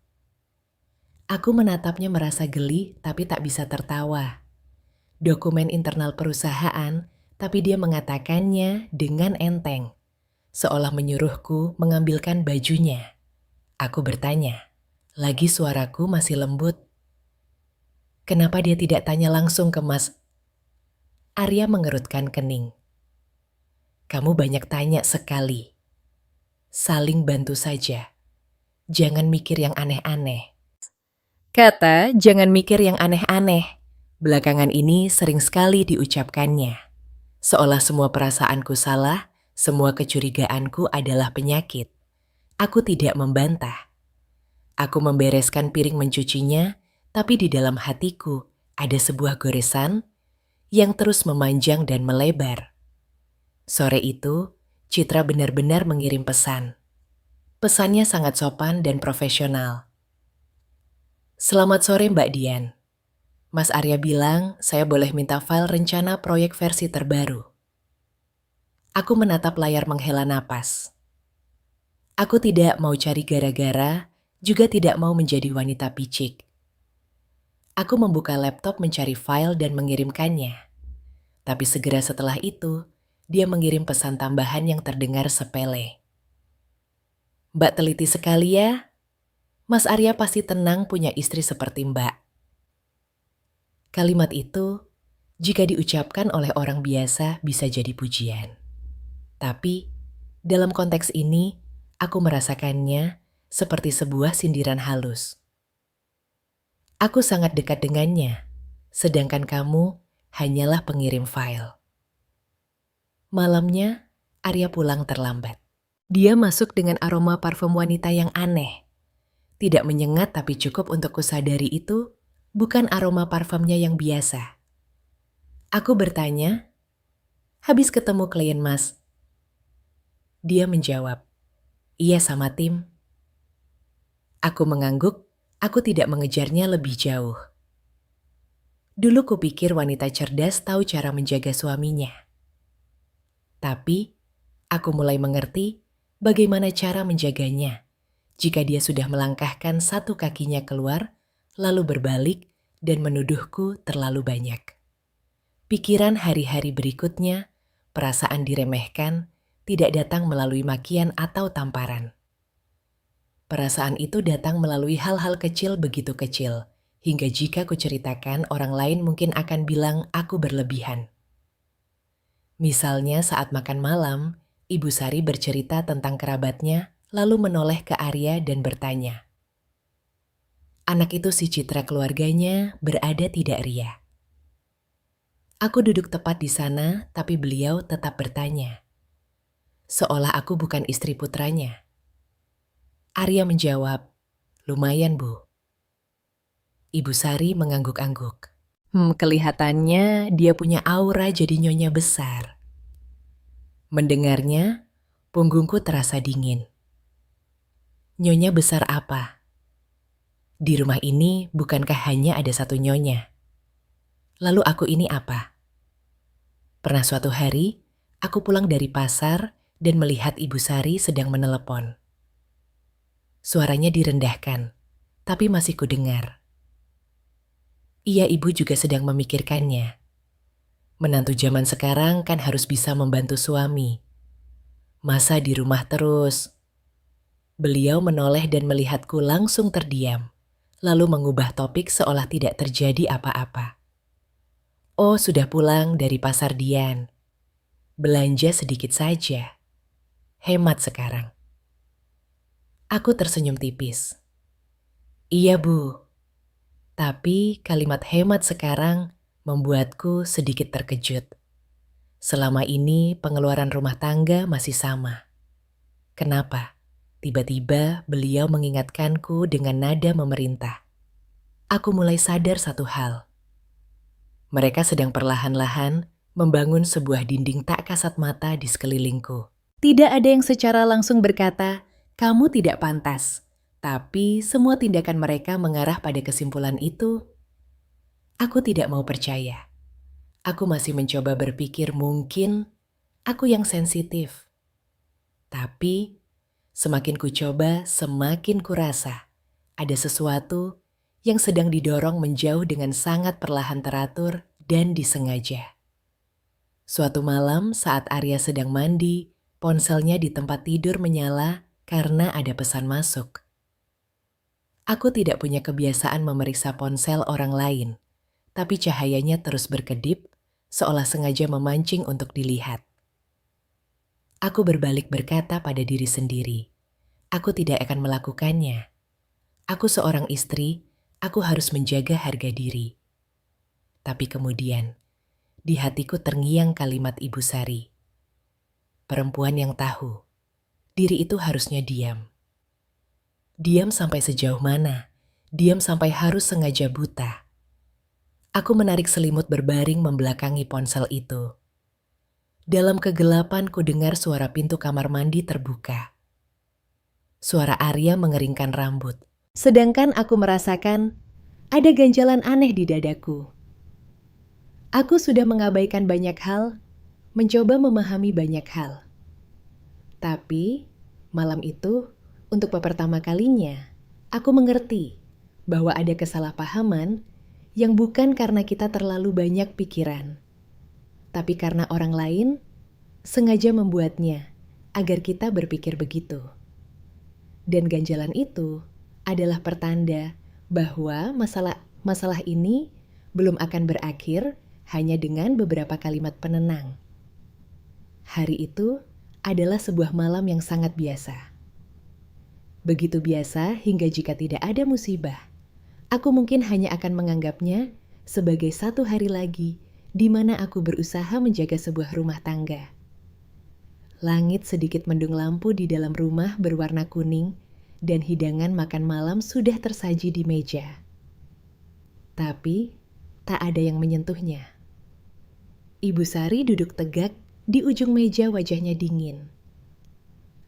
Aku menatapnya merasa geli tapi tak bisa tertawa. Dokumen internal perusahaan, tapi dia mengatakannya dengan enteng. Seolah menyuruhku mengambilkan bajunya. Aku bertanya, lagi suaraku masih lembut. Kenapa dia tidak tanya langsung ke Mas? Arya mengerutkan kening. Kamu banyak tanya sekali. Saling bantu saja. Jangan mikir yang aneh-aneh. Kata jangan mikir yang aneh-aneh. Belakangan ini sering sekali diucapkannya. Seolah semua perasaanku salah, semua kecurigaanku adalah penyakit. Aku tidak membantah. Aku membereskan piring mencucinya, tapi di dalam hatiku ada sebuah goresan yang terus memanjang dan melebar. Sore itu, Citra benar-benar mengirim pesan. Pesannya sangat sopan dan profesional. Selamat sore Mbak Dian. Mas Arya bilang saya boleh minta file rencana proyek versi terbaru. Aku menatap layar menghela napas. Aku tidak mau cari gara-gara, juga tidak mau menjadi wanita picik. Aku membuka laptop mencari file dan mengirimkannya. Tapi segera setelah itu, dia mengirim pesan tambahan yang terdengar sepele. Mbak teliti sekali ya. Mas Arya pasti tenang punya istri seperti Mbak. Kalimat itu, jika diucapkan oleh orang biasa bisa jadi pujian. Tapi, dalam konteks ini, aku merasakannya seperti sebuah sindiran halus. Aku sangat dekat dengannya, sedangkan kamu hanyalah pengirim file. Malamnya, Arya pulang terlambat. Dia masuk dengan aroma parfum wanita yang aneh. Tidak menyengat tapi cukup untuk kusadari itu bukan aroma parfumnya yang biasa. Aku bertanya, habis ketemu klien Mas? Dia menjawab, iya sama tim. Aku mengangguk, aku tidak mengejarnya lebih jauh. Dulu kupikir wanita cerdas tahu cara menjaga suaminya. Tapi, aku mulai mengerti bagaimana cara menjaganya jika dia sudah melangkahkan satu kakinya keluar, lalu berbalik dan menuduhku terlalu banyak. Pikiran hari-hari berikutnya, perasaan diremehkan, tidak datang melalui makian atau tamparan. Perasaan itu datang melalui hal-hal kecil begitu kecil, hingga jika kuceritakan orang lain mungkin akan bilang aku berlebihan. Misalnya saat makan malam, Ibu Sari bercerita tentang kerabatnya, lalu menoleh ke Arya dan bertanya, anak itu si Citra keluarganya berada tidak ria. Aku duduk tepat di sana, tapi beliau tetap bertanya. Seolah aku bukan istri putranya. Arya menjawab, lumayan Bu. Ibu Sari mengangguk-angguk. Kelihatannya dia punya aura jadi nyonya besar. Mendengarnya, punggungku terasa dingin. Nyonya besar apa? Di rumah ini bukankah hanya ada satu nyonya? Lalu aku ini apa? Pernah suatu hari, Aku pulang dari pasar dan melihat Ibu Sari sedang menelepon. Suaranya direndahkan, tapi masih kudengar. Iya, ibu juga sedang memikirkannya. Menantu zaman sekarang kan harus bisa membantu suami. Masa di rumah terus? Beliau menoleh dan melihatku langsung terdiam, lalu mengubah topik seolah tidak terjadi apa-apa. Oh, sudah pulang dari pasar Dian. Belanja sedikit saja. Hemat sekarang. Aku tersenyum tipis. Iya, Bu. Tapi kalimat hemat sekarang membuatku sedikit terkejut. Selama ini pengeluaran rumah tangga masih sama. Kenapa? Tiba-tiba beliau mengingatkanku dengan nada memerintah. Aku mulai sadar satu hal. Mereka sedang perlahan-lahan membangun sebuah dinding tak kasat mata di sekelilingku. Tidak ada yang secara langsung berkata, "Kamu tidak pantas." Tapi semua tindakan mereka mengarah pada kesimpulan itu. Aku tidak mau percaya. Aku masih mencoba berpikir mungkin aku yang sensitif. Tapi semakin ku coba, semakin ku rasa ada sesuatu yang sedang didorong menjauh dengan sangat perlahan teratur dan disengaja. Suatu malam saat Arya sedang mandi, ponselnya di tempat tidur menyala karena ada pesan masuk. Aku tidak punya kebiasaan memeriksa ponsel orang lain, tapi cahayanya terus berkedip, seolah sengaja memancing untuk dilihat. Aku berbalik berkata pada diri sendiri, aku tidak akan melakukannya. Aku seorang istri, aku harus menjaga harga diri. Tapi kemudian, di hatiku terngiang kalimat Ibu Sari. Perempuan yang tahu, diri itu harusnya diam. Diam sampai sejauh mana? Diam sampai harus sengaja buta. Aku menarik selimut berbaring membelakangi ponsel itu. Dalam kegelapan ku dengar suara pintu kamar mandi terbuka. Suara Arya mengeringkan rambut. Sedangkan aku merasakan ada ganjalan aneh di dadaku. Aku sudah mengabaikan banyak hal, mencoba memahami banyak hal. Tapi malam itu, untuk pertama kalinya, aku mengerti bahwa ada kesalahpahaman yang bukan karena kita terlalu banyak pikiran, tapi karena orang lain sengaja membuatnya agar kita berpikir begitu. Dan ganjalan itu adalah pertanda bahwa masalah ini belum akan berakhir hanya dengan beberapa kalimat penenang. Hari itu adalah sebuah malam yang sangat biasa. Begitu biasa hingga jika tidak ada musibah, aku mungkin hanya akan menganggapnya sebagai satu hari lagi di mana aku berusaha menjaga sebuah rumah tangga. Langit sedikit mendung lampu di dalam rumah berwarna kuning dan hidangan makan malam sudah tersaji di meja. Tapi tak ada yang menyentuhnya. Ibu Sari duduk tegak di ujung meja, wajahnya dingin.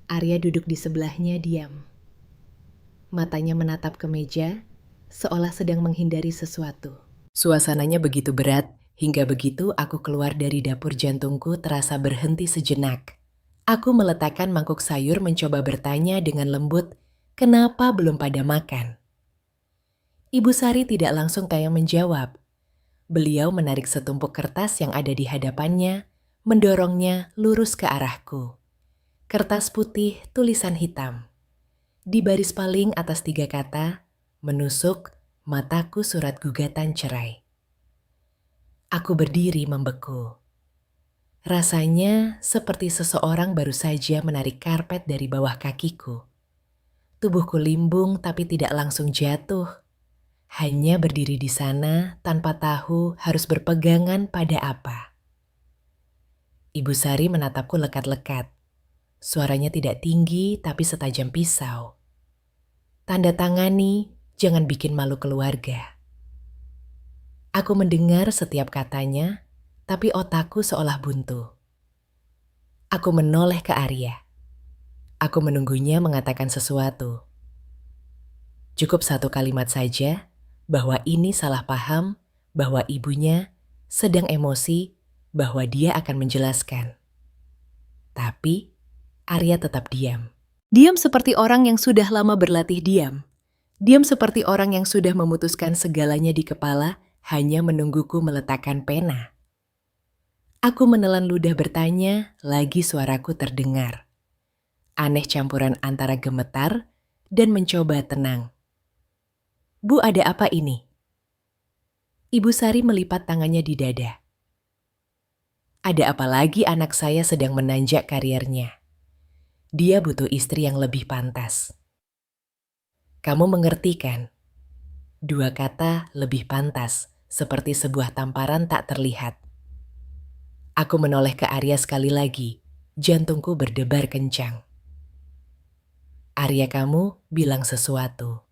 Arya duduk di sebelahnya diam. Matanya menatap ke meja, seolah sedang menghindari sesuatu. Suasananya begitu berat, hingga begitu aku keluar dari dapur jantungku terasa berhenti sejenak. Aku meletakkan mangkuk sayur mencoba bertanya dengan lembut, kenapa belum pada makan? Ibu Sari tidak langsung kayak menjawab. Beliau menarik setumpuk kertas yang ada di hadapannya, mendorongnya lurus ke arahku. Kertas putih, tulisan hitam. Di baris paling atas 3 kata, menusuk mataku surat gugatan cerai. Aku berdiri membeku. Rasanya seperti seseorang baru saja menarik karpet dari bawah kakiku. Tubuhku limbung tapi tidak langsung jatuh. Hanya berdiri di sana tanpa tahu harus berpegangan pada apa. Ibu Sari menatapku lekat-lekat. Suaranya tidak tinggi tapi setajam pisau. Tanda tangani, jangan bikin malu keluarga. Aku mendengar setiap katanya, tapi otakku seolah buntu. Aku menoleh ke Arya. Aku menunggunya mengatakan sesuatu. Cukup satu kalimat saja, bahwa ini salah paham, bahwa ibunya sedang emosi, bahwa dia akan menjelaskan. Tapi Arya tetap diam. Diam seperti orang yang sudah lama berlatih diam. Diam seperti orang yang sudah memutuskan segalanya di kepala hanya menungguku meletakkan pena. Aku menelan ludah bertanya, lagi suaraku terdengar. Aneh campuran antara gemetar dan mencoba tenang. Bu, ada apa ini? Ibu Sari melipat tangannya di dada. Ada apa lagi anak saya sedang menanjak karirnya? Dia butuh istri yang lebih pantas. Kamu mengerti kan? Dua kata lebih pantas, seperti sebuah tamparan tak terlihat. Aku menoleh ke Arya sekali lagi, jantungku berdebar kencang. Arya, kamu bilang sesuatu.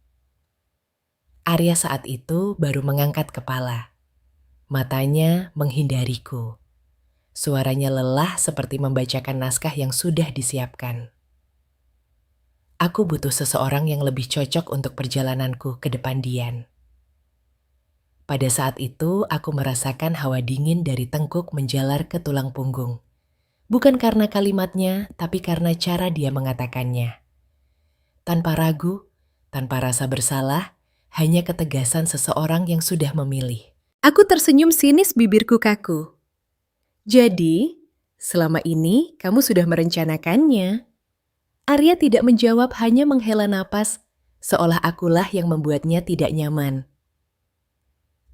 Arya saat itu baru mengangkat kepala. Matanya menghindariku. Suaranya lelah seperti membacakan naskah yang sudah disiapkan. Aku butuh seseorang yang lebih cocok untuk perjalananku ke depan Dian. Pada saat itu, aku merasakan hawa dingin dari tengkuk menjalar ke tulang punggung. Bukan karena kalimatnya, tapi karena cara dia mengatakannya. Tanpa ragu, tanpa rasa bersalah, hanya ketegasan seseorang yang sudah memilih. Aku tersenyum sinis, bibirku kaku. Jadi, selama ini kamu sudah merencanakannya. Arya tidak menjawab, hanya menghela napas, seolah akulah yang membuatnya tidak nyaman.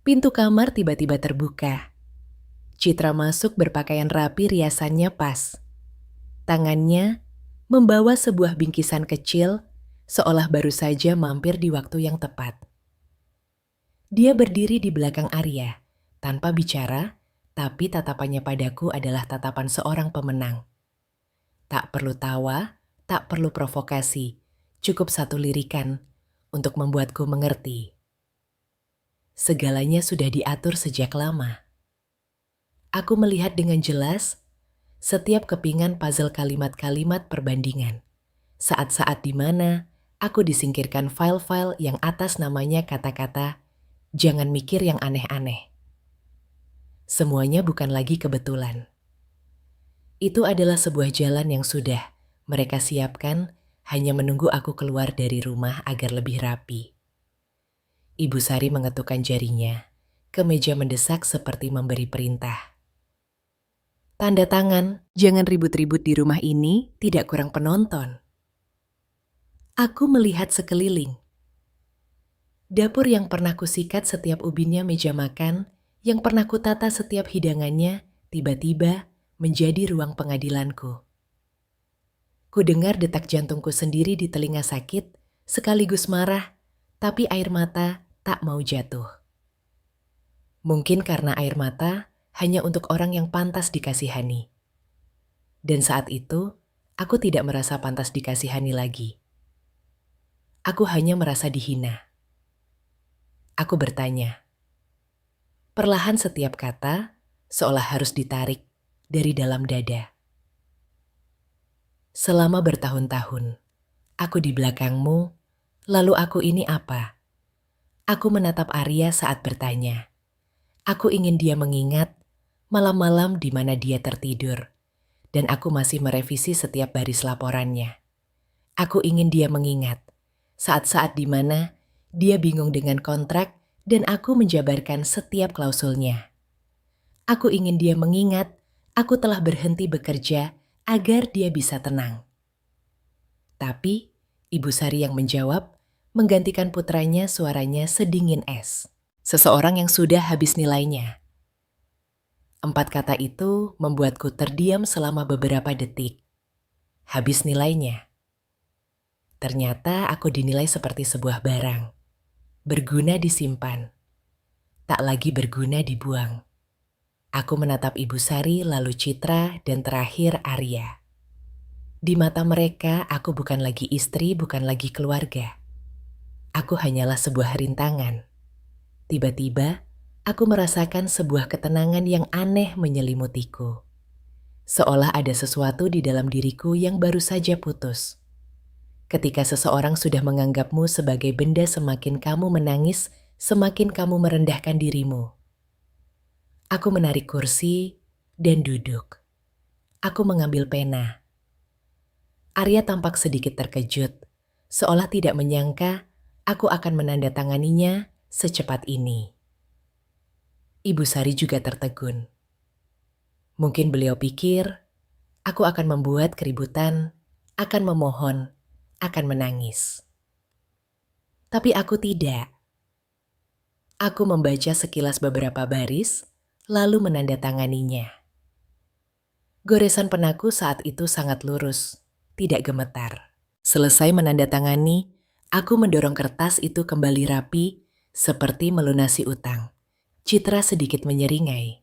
Pintu kamar tiba-tiba terbuka. Citra masuk berpakaian rapi, riasannya pas. Tangannya membawa sebuah bingkisan kecil, seolah baru saja mampir di waktu yang tepat. Dia berdiri di belakang Arya, tanpa bicara, tapi tatapannya padaku adalah tatapan seorang pemenang. Tak perlu tawa, tak perlu provokasi, cukup satu lirikan untuk membuatku mengerti. Segalanya sudah diatur sejak lama. Aku melihat dengan jelas setiap kepingan puzzle kalimat-kalimat perbandingan. Saat-saat di mana aku disingkirkan file-file yang atas namanya kata-kata, jangan mikir yang aneh-aneh. Semuanya bukan lagi kebetulan. Itu adalah sebuah jalan yang sudah mereka siapkan, hanya menunggu aku keluar dari rumah agar lebih rapi. Ibu Sari mengetukkan jarinya ke meja mendesak seperti memberi perintah. Tanda tangan, jangan ribut-ribut di rumah ini, tidak kurang penonton. Aku melihat sekeliling. Dapur yang pernah kusikat setiap ubinnya meja makan, yang pernah kutata setiap hidangannya, tiba-tiba menjadi ruang pengadilanku. Ku dengar detak jantungku sendiri di telinga sakit, sekaligus marah, tapi air mata tak mau jatuh. Mungkin karena air mata hanya untuk orang yang pantas dikasihani. Dan saat itu, aku tidak merasa pantas dikasihani lagi. Aku hanya merasa dihina. Aku bertanya. Perlahan setiap kata seolah harus ditarik dari dalam dada. Selama bertahun-tahun, aku di belakangmu, lalu aku ini apa? Aku menatap Arya saat bertanya. Aku ingin dia mengingat malam-malam di mana dia tertidur, dan aku masih merevisi setiap baris laporannya. Aku ingin dia mengingat saat-saat di mana dia bingung dengan kontrak dan aku menjabarkan setiap klausulnya. Aku ingin dia mengingat aku telah berhenti bekerja agar dia bisa tenang. Tapi Ibu Sari yang menjawab, menggantikan putranya, suaranya sedingin es. Seseorang yang sudah habis nilainya. 4 kata itu membuatku terdiam selama beberapa detik. Habis nilainya. Ternyata aku dinilai seperti sebuah barang. Berguna disimpan, tak lagi berguna dibuang. Aku menatap Ibu Sari, lalu Citra, dan terakhir Arya. Di mata mereka, aku bukan lagi istri, bukan lagi keluarga. Aku hanyalah sebuah rintangan. Tiba-tiba, aku merasakan sebuah ketenangan yang aneh menyelimutiku. Seolah ada sesuatu di dalam diriku yang baru saja putus. Ketika seseorang sudah menganggapmu sebagai benda, semakin kamu menangis, semakin kamu merendahkan dirimu. Aku menarik kursi dan duduk. Aku mengambil pena. Arya tampak sedikit terkejut, seolah tidak menyangka aku akan menandatanganinya secepat ini. Ibu Sari juga tertegun. Mungkin beliau pikir aku akan membuat keributan, akan memohon, akan menangis. Tapi aku tidak. Aku membaca sekilas beberapa baris, lalu menandatanganinya. Goresan penaku saat itu sangat lurus, tidak gemetar. Selesai menandatangani, aku mendorong kertas itu kembali rapi seperti melunasi utang. Citra sedikit menyeringai.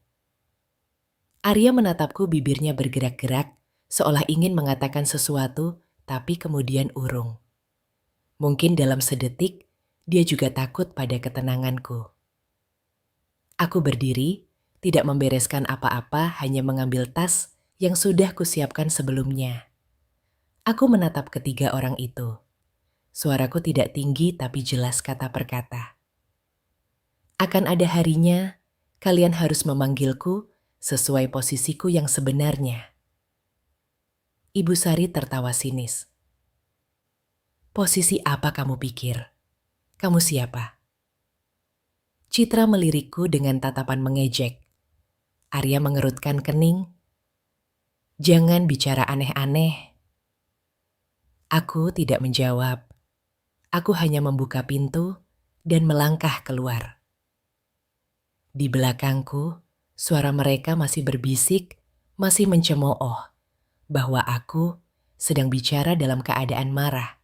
Arya menatapku, bibirnya bergerak-gerak, seolah ingin mengatakan sesuatu, tapi kemudian urung. Mungkin dalam sedetik, dia juga takut pada ketenanganku. Aku berdiri, tidak membereskan apa-apa, hanya mengambil tas yang sudah kusiapkan sebelumnya. Aku menatap ketiga orang itu. Suaraku tidak tinggi tapi jelas kata per kata. Akan ada harinya, kalian harus memanggilku sesuai posisiku yang sebenarnya. Ibu Sari tertawa sinis. Posisi apa kamu pikir? Kamu siapa? Citra melirikku dengan tatapan mengejek. Arya mengerutkan kening. Jangan bicara aneh-aneh. Aku tidak menjawab. Aku hanya membuka pintu dan melangkah keluar. Di belakangku, suara mereka masih berbisik, masih mencemooh bahwa aku sedang bicara dalam keadaan marah,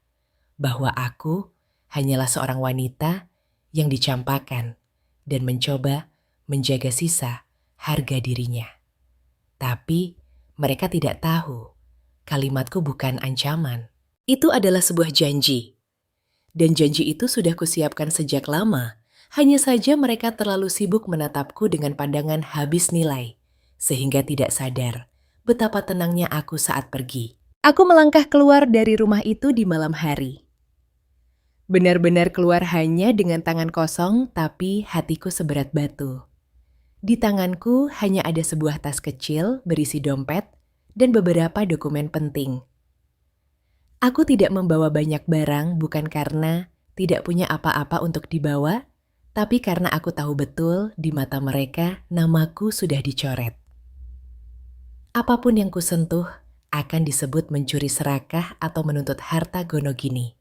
bahwa aku hanyalah seorang wanita yang dicampakkan dan mencoba menjaga sisa harga dirinya. Tapi mereka tidak tahu kalimatku bukan ancaman. Itu adalah sebuah janji. Dan janji itu sudah kusiapkan sejak lama. Hanya saja mereka terlalu sibuk menatapku dengan pandangan habis nilai, sehingga tidak sadar betapa tenangnya aku saat pergi. Aku melangkah keluar dari rumah itu di malam hari. Benar-benar keluar hanya dengan tangan kosong, tapi hatiku seberat batu. Di tanganku hanya ada sebuah tas kecil berisi dompet dan beberapa dokumen penting. Aku tidak membawa banyak barang bukan karena tidak punya apa-apa untuk dibawa, tapi karena aku tahu betul di mata mereka namaku sudah dicoret. Apapun yang kusentuh akan disebut mencuri serakah atau menuntut harta gonogini.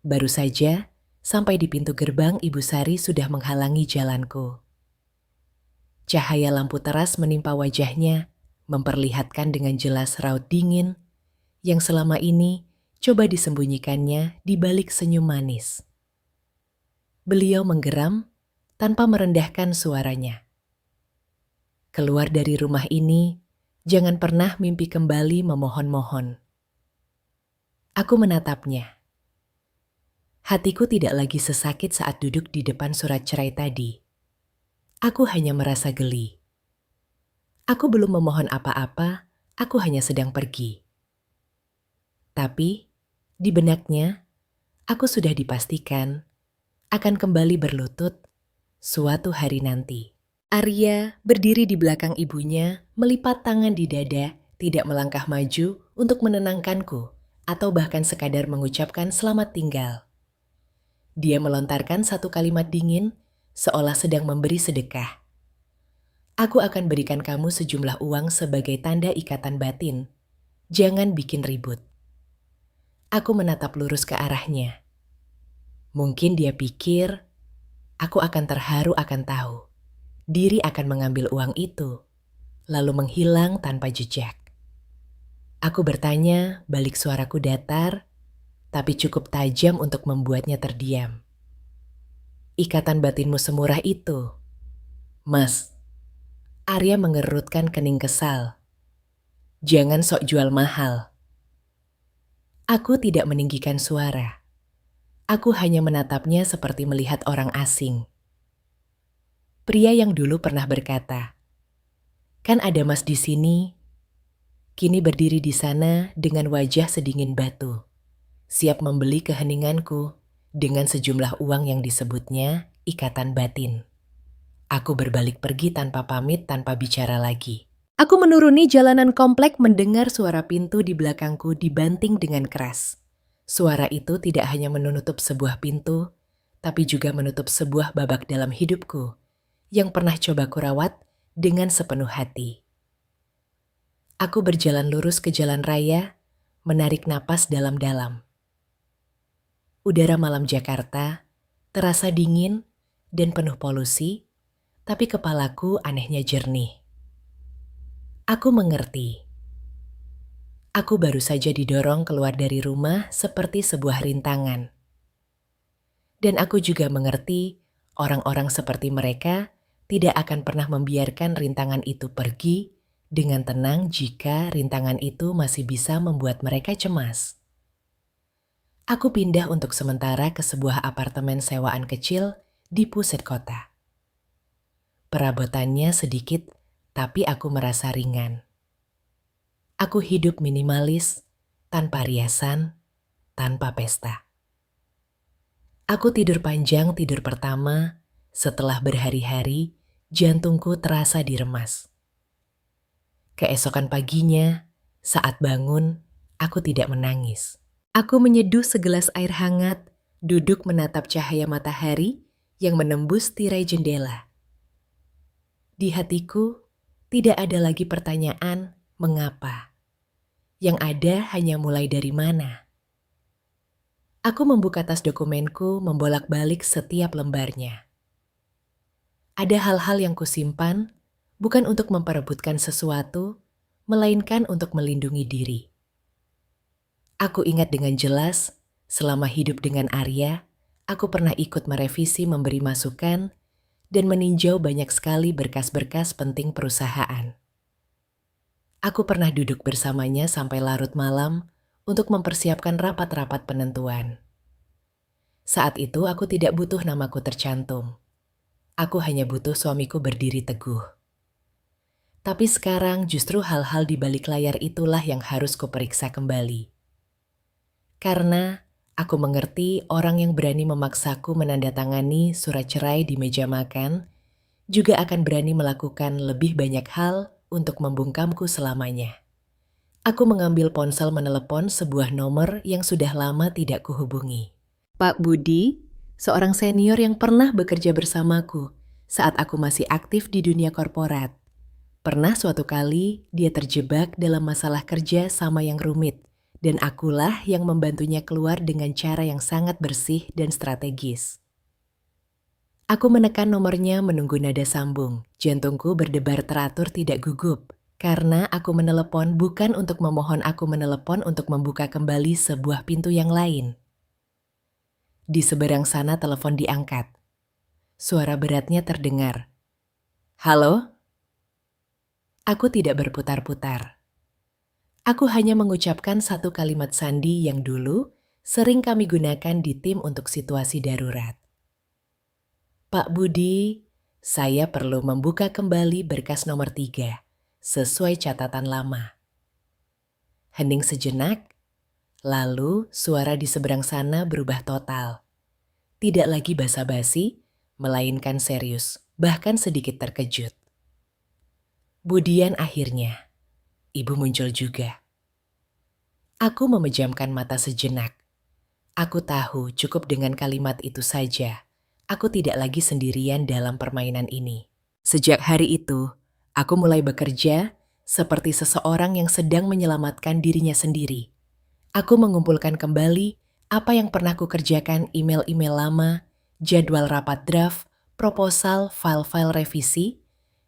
Baru saja sampai di pintu gerbang, Ibu Sari sudah menghalangi jalanku. Cahaya lampu teras menimpa wajahnya, memperlihatkan dengan jelas raut dingin yang selama ini coba disembunyikannya di balik senyum manis. Beliau menggeram tanpa merendahkan suaranya. Keluar dari rumah ini, jangan pernah mimpi kembali memohon-mohon. Aku menatapnya. Hatiku tidak lagi sesakit saat duduk di depan surat cerai tadi. Aku hanya merasa geli. Aku belum memohon apa-apa, aku hanya sedang pergi. Tapi, di benaknya, aku sudah dipastikan akan kembali berlutut suatu hari nanti. Arya berdiri di belakang ibunya, melipat tangan di dada, tidak melangkah maju untuk menenangkanku, atau bahkan sekadar mengucapkan selamat tinggal. Dia melontarkan satu kalimat dingin, seolah sedang memberi sedekah. Aku akan berikan kamu sejumlah uang sebagai tanda ikatan batin. Jangan bikin ribut. Aku menatap lurus ke arahnya. Mungkin dia pikir aku akan terharu akan tahu diri akan mengambil uang itu, lalu menghilang tanpa jejak. Aku bertanya, balik suaraku datar, tapi cukup tajam untuk membuatnya terdiam. Ikatan batinmu semurah itu, Mas. Arya mengerutkan kening kesal. Jangan sok jual mahal. Aku tidak meninggikan suara. Aku hanya menatapnya seperti melihat orang asing. Pria yang dulu pernah berkata, kan ada Mas di sini, kini berdiri di sana dengan wajah sedingin batu, siap membeli keheninganku dengan sejumlah uang yang disebutnya ikatan batin. Aku berbalik pergi tanpa pamit, tanpa bicara lagi. Aku menuruni jalanan komplek mendengar suara pintu di belakangku dibanting dengan keras. Suara itu tidak hanya menutup sebuah pintu, tapi juga menutup sebuah babak dalam hidupku yang pernah coba kurawat dengan sepenuh hati. Aku berjalan lurus ke jalan raya, menarik napas dalam-dalam. Udara malam Jakarta terasa dingin dan penuh polusi, tapi kepalaku anehnya jernih. Aku mengerti. Aku baru saja didorong keluar dari rumah seperti sebuah rintangan. Dan aku juga mengerti orang-orang seperti mereka tidak akan pernah membiarkan rintangan itu pergi dengan tenang jika rintangan itu masih bisa membuat mereka cemas. Aku pindah untuk sementara ke sebuah apartemen sewaan kecil di pusat kota. Perabotannya sedikit, tapi aku merasa ringan. Aku hidup minimalis, tanpa riasan, tanpa pesta. Aku tidur panjang tidur pertama, setelah berhari-hari, jantungku terasa diremas. Keesokan paginya, saat bangun, aku tidak menangis. Aku menyeduh segelas air hangat, duduk menatap cahaya matahari yang menembus tirai jendela. Di hatiku, tidak ada lagi pertanyaan mengapa. Yang ada hanya mulai dari mana. Aku membuka tas dokumenku membolak-balik setiap lembarnya. Ada hal-hal yang kusimpan, bukan untuk memperebutkan sesuatu, melainkan untuk melindungi diri. Aku ingat dengan jelas, selama hidup dengan Arya, aku pernah ikut merevisi memberi masukan dan meninjau banyak sekali berkas-berkas penting perusahaan. Aku pernah duduk bersamanya sampai larut malam untuk mempersiapkan rapat-rapat penentuan. Saat itu aku tidak butuh namaku tercantum. Aku hanya butuh suamiku berdiri teguh. Tapi sekarang justru hal-hal di balik layar itulah yang harus kuperiksa kembali. Karena aku mengerti orang yang berani memaksaku menandatangani surat cerai di meja makan juga akan berani melakukan lebih banyak hal untuk membungkamku selamanya. Aku mengambil ponsel menelepon sebuah nomor yang sudah lama tidak kuhubungi. Pak Budi, seorang senior yang pernah bekerja bersamaku saat aku masih aktif di dunia korporat. Pernah suatu kali dia terjebak dalam masalah kerja sama yang rumit, dan akulah yang membantunya keluar dengan cara yang sangat bersih dan strategis. Aku menekan nomornya menunggu nada sambung. Jantungku berdebar teratur tidak gugup, karena aku menelepon bukan untuk memohon, aku menelepon untuk membuka kembali sebuah pintu yang lain. Di seberang sana telepon diangkat. Suara beratnya terdengar. Halo? Aku tidak berputar-putar. Aku hanya mengucapkan satu kalimat sandi yang dulu sering kami gunakan di tim untuk situasi darurat. Pak Budi, saya perlu membuka kembali berkas nomor 3, sesuai catatan lama. Hening sejenak, lalu suara di seberang sana berubah total. Tidak lagi basa-basi, melainkan serius, bahkan sedikit terkejut. Budian akhirnya, ibu muncul juga. Aku memejamkan mata sejenak. Aku tahu cukup dengan kalimat itu saja. Aku tidak lagi sendirian dalam permainan ini. Sejak hari itu, aku mulai bekerja seperti seseorang yang sedang menyelamatkan dirinya sendiri. Aku mengumpulkan kembali apa yang pernah kukerjakan, email-email lama, jadwal rapat draft, proposal, file-file revisi,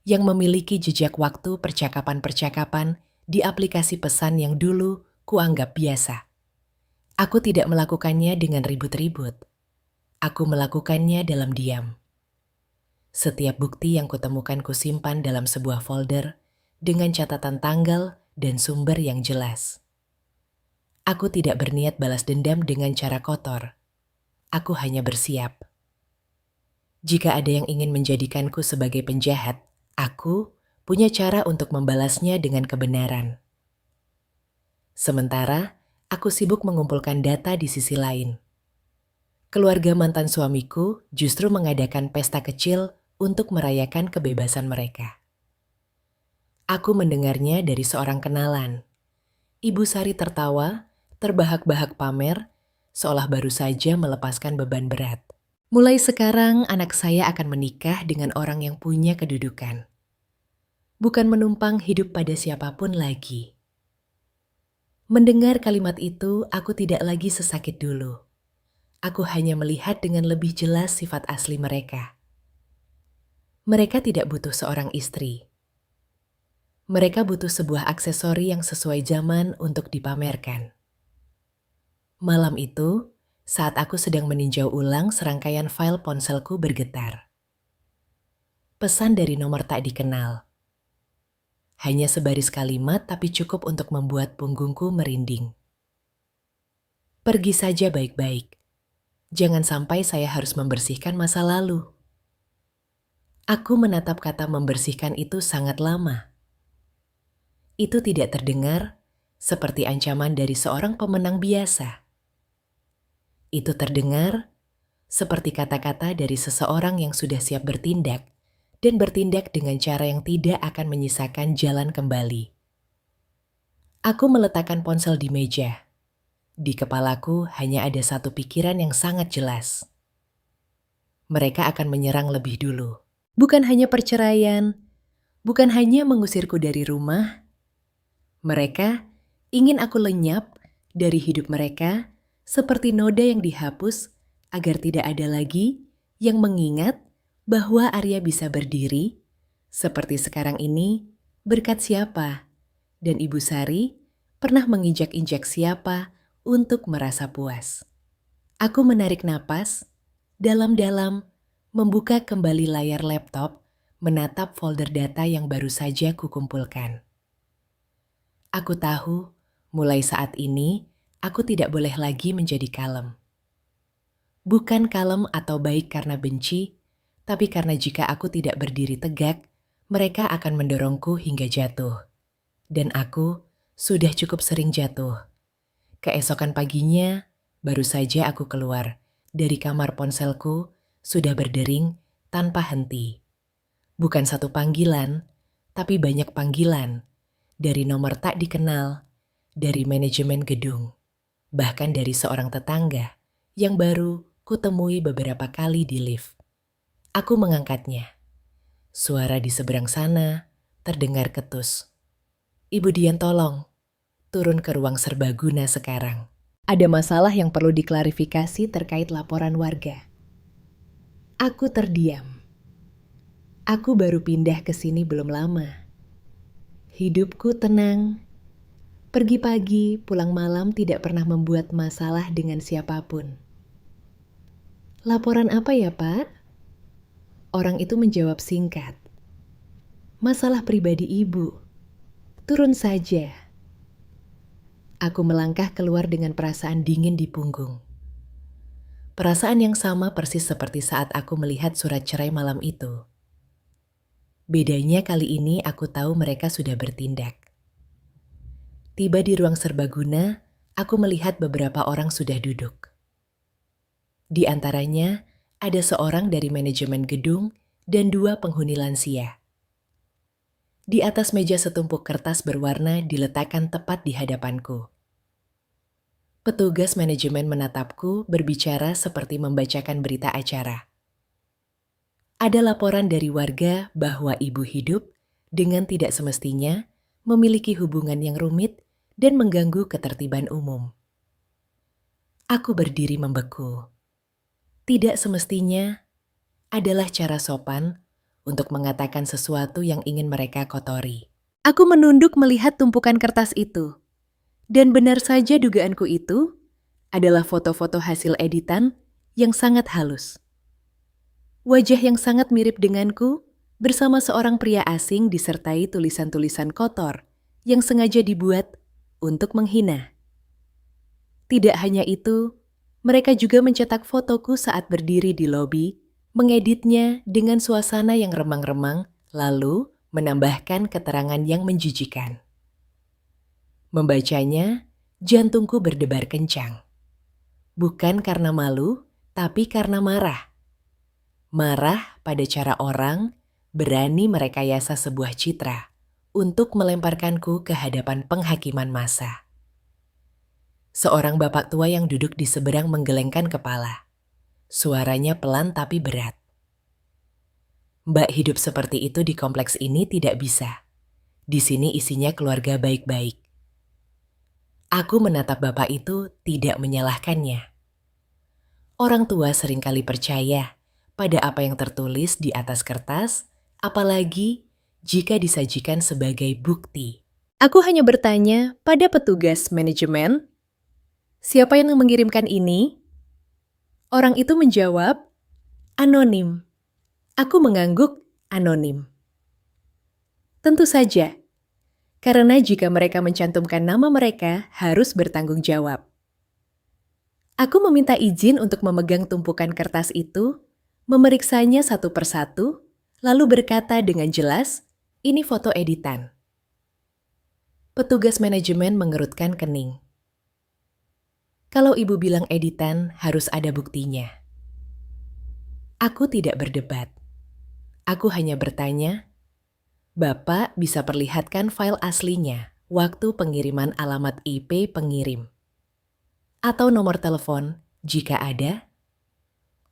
yang memiliki jejak waktu percakapan-percakapan di aplikasi pesan yang dulu kuanggap biasa. Aku tidak melakukannya dengan ribut-ribut. Aku melakukannya dalam diam. Setiap bukti yang kutemukan kusimpan dalam sebuah folder dengan catatan tanggal dan sumber yang jelas. Aku tidak berniat balas dendam dengan cara kotor. Aku hanya bersiap. Jika ada yang ingin menjadikanku sebagai penjahat, aku punya cara untuk membalasnya dengan kebenaran. Sementara, aku sibuk mengumpulkan data di sisi lain. Keluarga mantan suamiku justru mengadakan pesta kecil untuk merayakan kebebasan mereka. Aku mendengarnya dari seorang kenalan. Ibu Sari tertawa, terbahak-bahak pamer, seolah baru saja melepaskan beban berat. Mulai sekarang anak saya akan menikah dengan orang yang punya kedudukan. Bukan menumpang hidup pada siapapun lagi. Mendengar kalimat itu, aku tidak lagi sesakit dulu. Aku hanya melihat dengan lebih jelas sifat asli mereka. Mereka tidak butuh seorang istri. Mereka butuh sebuah aksesori yang sesuai zaman untuk dipamerkan. Malam itu, saat aku sedang meninjau ulang serangkaian file ponselku bergetar. Pesan dari nomor tak dikenal. Hanya sebaris kalimat tapi cukup untuk membuat punggungku merinding. Pergi saja baik-baik. Jangan sampai saya harus membersihkan masa lalu. Aku menatap kata membersihkan itu sangat lama. Itu tidak terdengar seperti ancaman dari seorang pemenang biasa. Itu terdengar seperti kata-kata dari seseorang yang sudah siap bertindak dan bertindak dengan cara yang tidak akan menyisakan jalan kembali. Aku meletakkan ponsel di meja. Di kepalaku hanya ada satu pikiran yang sangat jelas. Mereka akan menyerang lebih dulu. Bukan hanya perceraian, bukan hanya mengusirku dari rumah. Mereka ingin aku lenyap dari hidup mereka seperti noda yang dihapus agar tidak ada lagi yang mengingat bahwa Arya bisa berdiri seperti sekarang ini berkat siapa dan Ibu Sari pernah menginjak-injak siapa untuk merasa puas. Aku menarik napas, dalam-dalam membuka kembali layar laptop, menatap folder data yang baru saja kukumpulkan. Aku tahu, mulai saat ini, aku tidak boleh lagi menjadi kalem. Bukan kalem atau baik karena benci, tapi karena jika aku tidak berdiri tegak, mereka akan mendorongku hingga jatuh. Dan aku sudah cukup sering jatuh. Keesokan paginya, baru saja aku keluar dari kamar ponselku, sudah berdering tanpa henti. Bukan satu panggilan, tapi banyak panggilan. Dari nomor tak dikenal, dari manajemen gedung, bahkan dari seorang tetangga yang baru kutemui beberapa kali di lift. Aku mengangkatnya. Suara di seberang sana terdengar ketus. Ibu Dian, tolong, turun ke ruang serbaguna sekarang. Ada masalah yang perlu diklarifikasi terkait laporan warga. Aku terdiam. Aku baru pindah ke sini belum lama. Hidupku tenang. Pergi pagi, pulang malam tidak pernah membuat masalah dengan siapapun. Laporan apa ya, Pak? Orang itu menjawab singkat. Masalah pribadi ibu. Turun saja. Aku melangkah keluar dengan perasaan dingin di punggung. Perasaan yang sama persis seperti saat aku melihat surat cerai malam itu. Bedanya kali ini aku tahu mereka sudah bertindak. Tiba di ruang serbaguna, aku melihat beberapa orang sudah duduk. Di antaranya, ada seorang dari manajemen gedung dan 2 penghuni lansia. Di atas meja setumpuk kertas berwarna diletakkan tepat di hadapanku. Petugas manajemen menatapku berbicara seperti membacakan berita acara. Ada laporan dari warga bahwa ibu hidup dengan tidak semestinya memiliki hubungan yang rumit dan mengganggu ketertiban umum. Aku berdiri membeku. Tidak semestinya adalah cara sopan untuk mengatakan sesuatu yang ingin mereka kotori. Aku menunduk melihat tumpukan kertas itu. Dan benar saja dugaanku itu adalah foto-foto hasil editan yang sangat halus. Wajah yang sangat mirip denganku bersama seorang pria asing disertai tulisan-tulisan kotor yang sengaja dibuat untuk menghina. Tidak hanya itu, mereka juga mencetak fotoku saat berdiri di lobi, mengeditnya dengan suasana yang remang-remang, lalu menambahkan keterangan yang menjijikan. Membacanya, jantungku berdebar kencang. Bukan karena malu, tapi karena marah. Marah pada cara orang berani merekayasa sebuah citra untuk melemparkanku ke hadapan penghakiman massa. Seorang bapak tua yang duduk di seberang menggelengkan kepala. Suaranya pelan tapi berat. Mbak, hidup seperti itu di kompleks ini tidak bisa. Di sini isinya keluarga baik-baik. Aku menatap bapak itu, tidak menyalahkannya. Orang tua seringkali percaya pada apa yang tertulis di atas kertas, apalagi jika disajikan sebagai bukti. Aku hanya bertanya pada petugas manajemen, siapa yang mengirimkan ini? Orang itu menjawab, anonim. Aku mengangguk, anonim. Tentu saja, karena jika mereka mencantumkan nama mereka, harus bertanggung jawab. Aku meminta izin untuk memegang tumpukan kertas itu, memeriksanya satu persatu, lalu berkata dengan jelas, ini foto editan. Petugas manajemen mengerutkan kening. Kalau ibu bilang editan, harus ada buktinya. Aku tidak berdebat. Aku hanya bertanya, Bapak bisa perlihatkan file aslinya waktu pengiriman alamat IP pengirim. Atau nomor telepon, jika ada.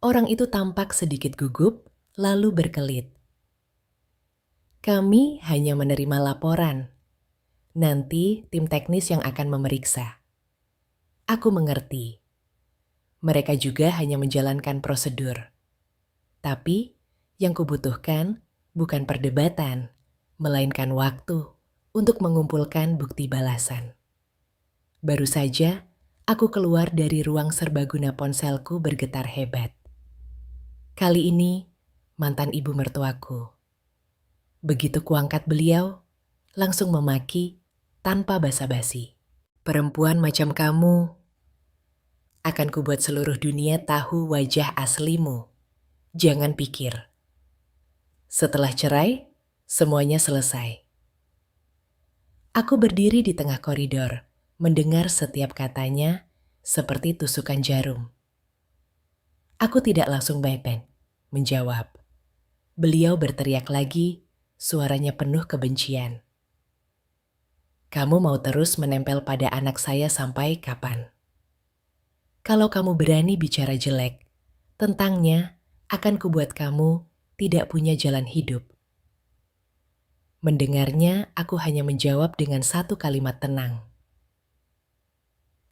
Orang itu tampak sedikit gugup, lalu berkelit. Kami hanya menerima laporan. Nanti tim teknis yang akan memeriksa. Aku mengerti. Mereka juga hanya menjalankan prosedur. Tapi yang kubutuhkan bukan perdebatan, melainkan waktu untuk mengumpulkan bukti balasan. Baru saja, aku keluar dari ruang serbaguna ponselku bergetar hebat. Kali ini, mantan ibu mertuaku. Begitu kuangkat beliau, langsung memaki tanpa basa-basi. Perempuan macam kamu, akan kubuat seluruh dunia tahu wajah aslimu. Jangan pikir. Setelah cerai, semuanya selesai. Aku berdiri di tengah koridor, mendengar setiap katanya seperti tusukan jarum. Aku tidak langsung beben, menjawab. Beliau berteriak lagi, suaranya penuh kebencian. Kamu mau terus menempel pada anak saya sampai kapan? Kalau kamu berani bicara jelek, tentangnya akan kubuat kamu tidak punya jalan hidup. Mendengarnya, aku hanya menjawab dengan satu kalimat tenang.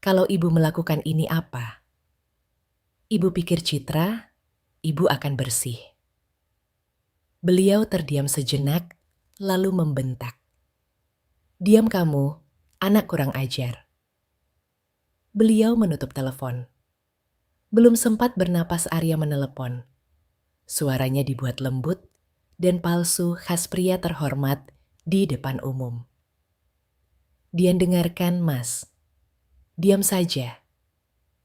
Kalau ibu melakukan ini apa? Ibu pikir citra, ibu akan bersih. Beliau terdiam sejenak, lalu membentak. Diam kamu, anak kurang ajar. Beliau menutup telepon. Belum sempat bernapas Arya menelepon. Suaranya dibuat lembut dan palsu khas pria terhormat di depan umum. Dian dengarkan, Mas. Diam saja.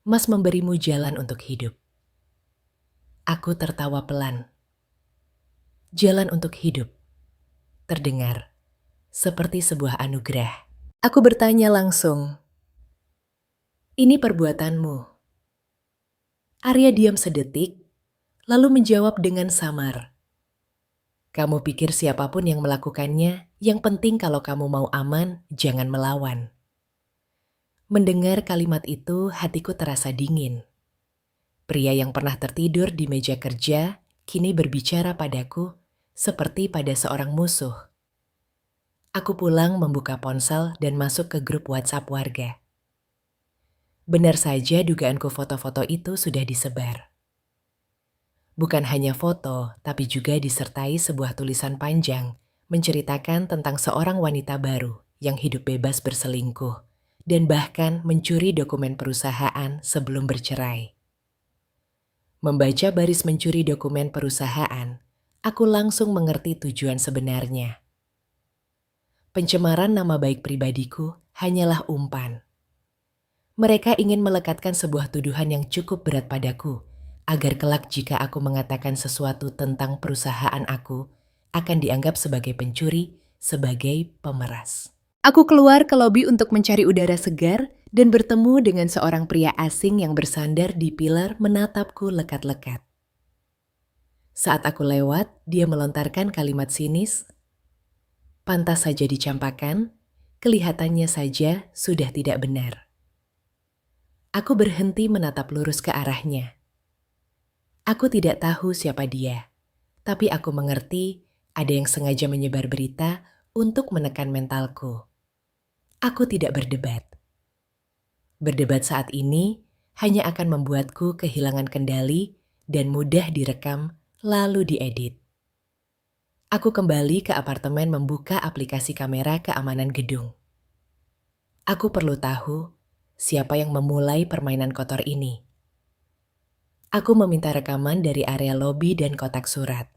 Mas memberimu jalan untuk hidup. Aku tertawa pelan. Jalan untuk hidup. Terdengar seperti sebuah anugerah. Aku bertanya langsung. Ini perbuatanmu. Arya diam sedetik, lalu menjawab dengan samar. Kamu pikir siapapun yang melakukannya, yang penting kalau kamu mau aman, jangan melawan. Mendengar kalimat itu, hatiku terasa dingin. Pria yang pernah tertidur di meja kerja, kini berbicara padaku seperti pada seorang musuh. Aku pulang membuka ponsel dan masuk ke grup WhatsApp warga. Benar saja dugaanku foto-foto itu sudah disebar. Bukan hanya foto, tapi juga disertai sebuah tulisan panjang menceritakan tentang seorang wanita baru yang hidup bebas berselingkuh dan bahkan mencuri dokumen perusahaan sebelum bercerai. Membaca baris mencuri dokumen perusahaan, aku langsung mengerti tujuan sebenarnya. Pencemaran nama baik pribadiku hanyalah umpan. Mereka ingin melekatkan sebuah tuduhan yang cukup berat padaku, agar kelak jika aku mengatakan sesuatu tentang perusahaan aku, akan dianggap sebagai pencuri, sebagai pemeras. Aku keluar ke lobi untuk mencari udara segar dan bertemu dengan seorang pria asing yang bersandar di pilar menatapku lekat-lekat. Saat aku lewat, dia melontarkan kalimat sinis, Pantas saja dicampakkan, kelihatannya saja sudah tidak benar. Aku berhenti menatap lurus ke arahnya. Aku tidak tahu siapa dia, tapi aku mengerti ada yang sengaja menyebar berita untuk menekan mentalku. Aku tidak berdebat. Berdebat saat ini hanya akan membuatku kehilangan kendali dan mudah direkam lalu diedit. Aku kembali ke apartemen membuka aplikasi kamera keamanan gedung. Aku perlu tahu siapa yang memulai permainan kotor ini. Aku meminta rekaman dari area lobi dan kotak surat.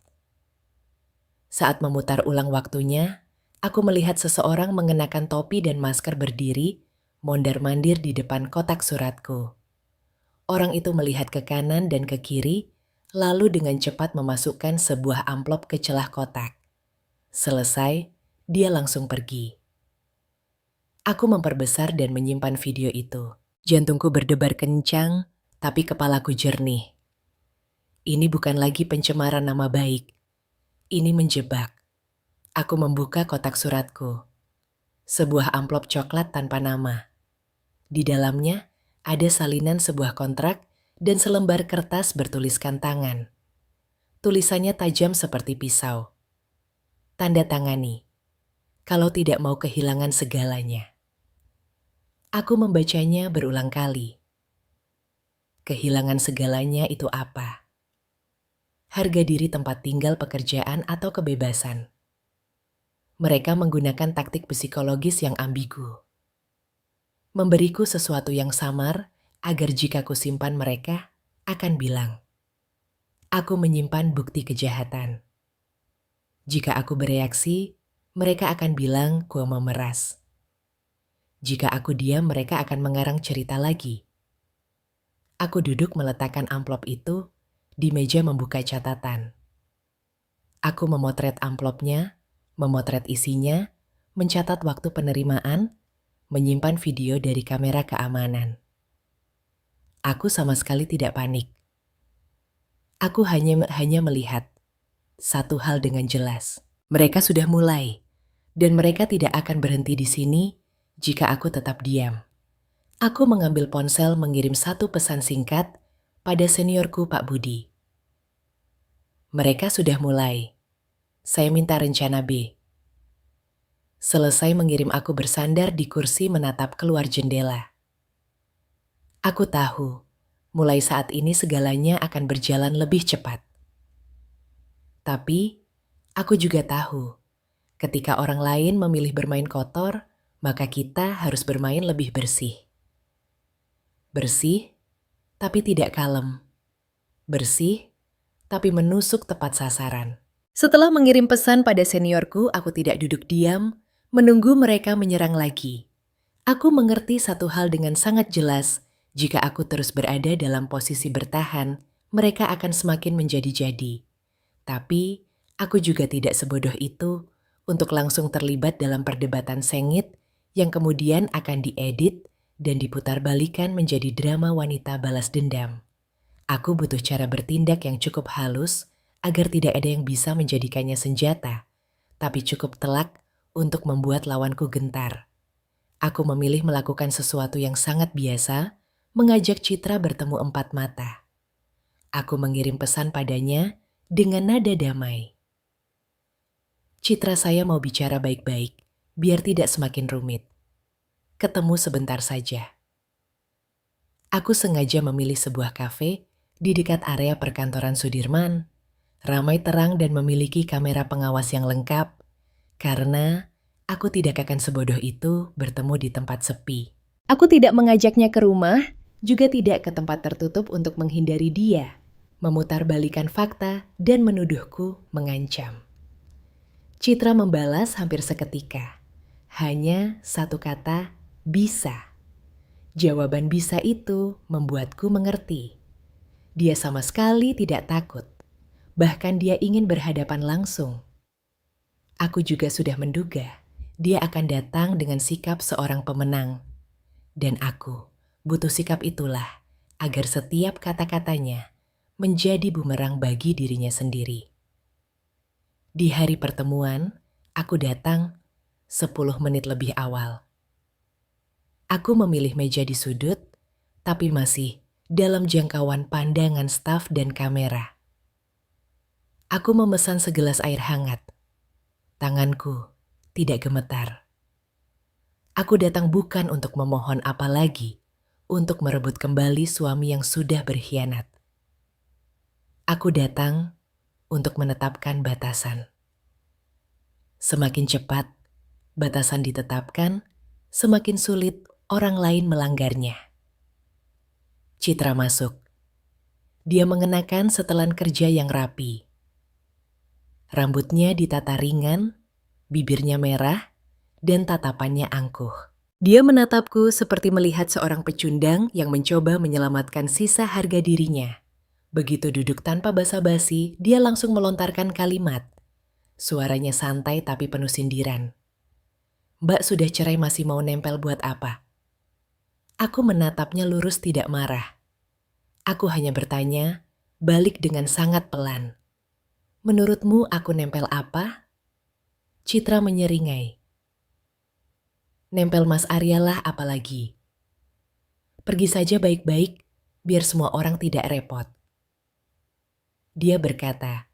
Saat memutar ulang waktunya, aku melihat seseorang mengenakan topi dan masker berdiri, mondar-mandir di depan kotak suratku. Orang itu melihat ke kanan dan ke kiri, lalu dengan cepat memasukkan sebuah amplop ke celah kotak. Selesai, dia langsung pergi. Aku memperbesar dan menyimpan video itu. Jantungku berdebar kencang, tapi kepalaku jernih. Ini bukan lagi pencemaran nama baik. Ini menjebak. Aku membuka kotak suratku. Sebuah amplop coklat tanpa nama. Di dalamnya ada salinan sebuah kontrak dan selembar kertas bertuliskan tangan. Tulisannya tajam seperti pisau. Tanda tangani. Kalau tidak mau kehilangan segalanya. Aku membacanya berulang kali. Kehilangan segalanya itu apa? Harga diri, tempat tinggal, pekerjaan, atau kebebasan. Mereka menggunakan taktik psikologis yang ambigu. Memberiku sesuatu yang samar agar jika ku simpan mereka akan bilang, aku menyimpan bukti kejahatan. Jika aku bereaksi, mereka akan bilang ku memeras. Jika aku diam, mereka akan mengarang cerita lagi. Aku duduk meletakkan amplop itu di meja membuka catatan. Aku memotret amplopnya, memotret isinya, mencatat waktu penerimaan, menyimpan video dari kamera keamanan. Aku sama sekali tidak panik. Aku hanya melihat satu hal dengan jelas. Mereka sudah mulai, dan mereka tidak akan berhenti di sini jika aku tetap diam. Aku mengambil ponsel mengirim satu pesan singkat pada seniorku Pak Budi. Mereka sudah mulai. Saya minta rencana B. Selesai mengirim, aku bersandar di kursi menatap keluar jendela. Aku tahu, mulai saat ini segalanya akan berjalan lebih cepat. Tapi, aku juga tahu, ketika orang lain memilih bermain kotor, maka kita harus bermain lebih bersih. Bersih, tapi tidak kalem. Bersih, tapi menusuk tepat sasaran. Setelah mengirim pesan pada seniorku, aku tidak duduk diam, menunggu mereka menyerang lagi. Aku mengerti satu hal dengan sangat jelas, jika aku terus berada dalam posisi bertahan, mereka akan semakin menjadi-jadi. Tapi, aku juga tidak sebodoh itu untuk langsung terlibat dalam perdebatan sengit yang kemudian akan diedit dan diputarbalikkan menjadi drama wanita balas dendam. Aku butuh cara bertindak yang cukup halus agar tidak ada yang bisa menjadikannya senjata, tapi cukup telak untuk membuat lawanku gentar. Aku memilih melakukan sesuatu yang sangat biasa, mengajak Citra bertemu empat mata. Aku mengirim pesan padanya dengan nada damai. Citra, saya mau bicara baik-baik, biar tidak semakin rumit. Ketemu sebentar saja. Aku sengaja memilih sebuah kafe di dekat area perkantoran Sudirman, ramai, terang, dan memiliki kamera pengawas yang lengkap, karena aku tidak akan sebodoh itu bertemu di tempat sepi. Aku tidak mengajaknya ke rumah, juga tidak ke tempat tertutup untuk menghindari dia, memutarbalikkan fakta dan menuduhku mengancam. Citra membalas hampir seketika. Hanya satu kata, bisa. Jawaban bisa itu membuatku mengerti. Dia sama sekali tidak takut. Bahkan dia ingin berhadapan langsung. Aku juga sudah menduga dia akan datang dengan sikap seorang pemenang. Dan aku butuh sikap itulah agar setiap kata-katanya menjadi bumerang bagi dirinya sendiri. Di hari pertemuan, aku datang 10 menit lebih awal. Aku memilih meja di sudut, tapi masih dalam jangkauan pandangan staf dan kamera. Aku memesan segelas air hangat. Tanganku tidak gemetar. Aku datang bukan untuk memohon apa lagi, untuk merebut kembali suami yang sudah berkhianat. Aku datang untuk menetapkan batasan. Semakin cepat batasan ditetapkan, semakin sulit orang lain melanggarnya. Citra masuk. Dia mengenakan setelan kerja yang rapi. Rambutnya ditata ringan, bibirnya merah, dan tatapannya angkuh. Dia menatapku seperti melihat seorang pecundang yang mencoba menyelamatkan sisa harga dirinya. Begitu duduk tanpa basa-basi, dia langsung melontarkan kalimat. Suaranya santai tapi penuh sindiran. Mbak sudah cerai masih mau nempel buat apa? Aku menatapnya lurus tidak marah. Aku hanya bertanya, balik dengan sangat pelan. Menurutmu aku nempel apa? Citra menyeringai. Nempel Mas Arya lah apalagi. Pergi saja baik-baik, biar semua orang tidak repot. Dia berkata,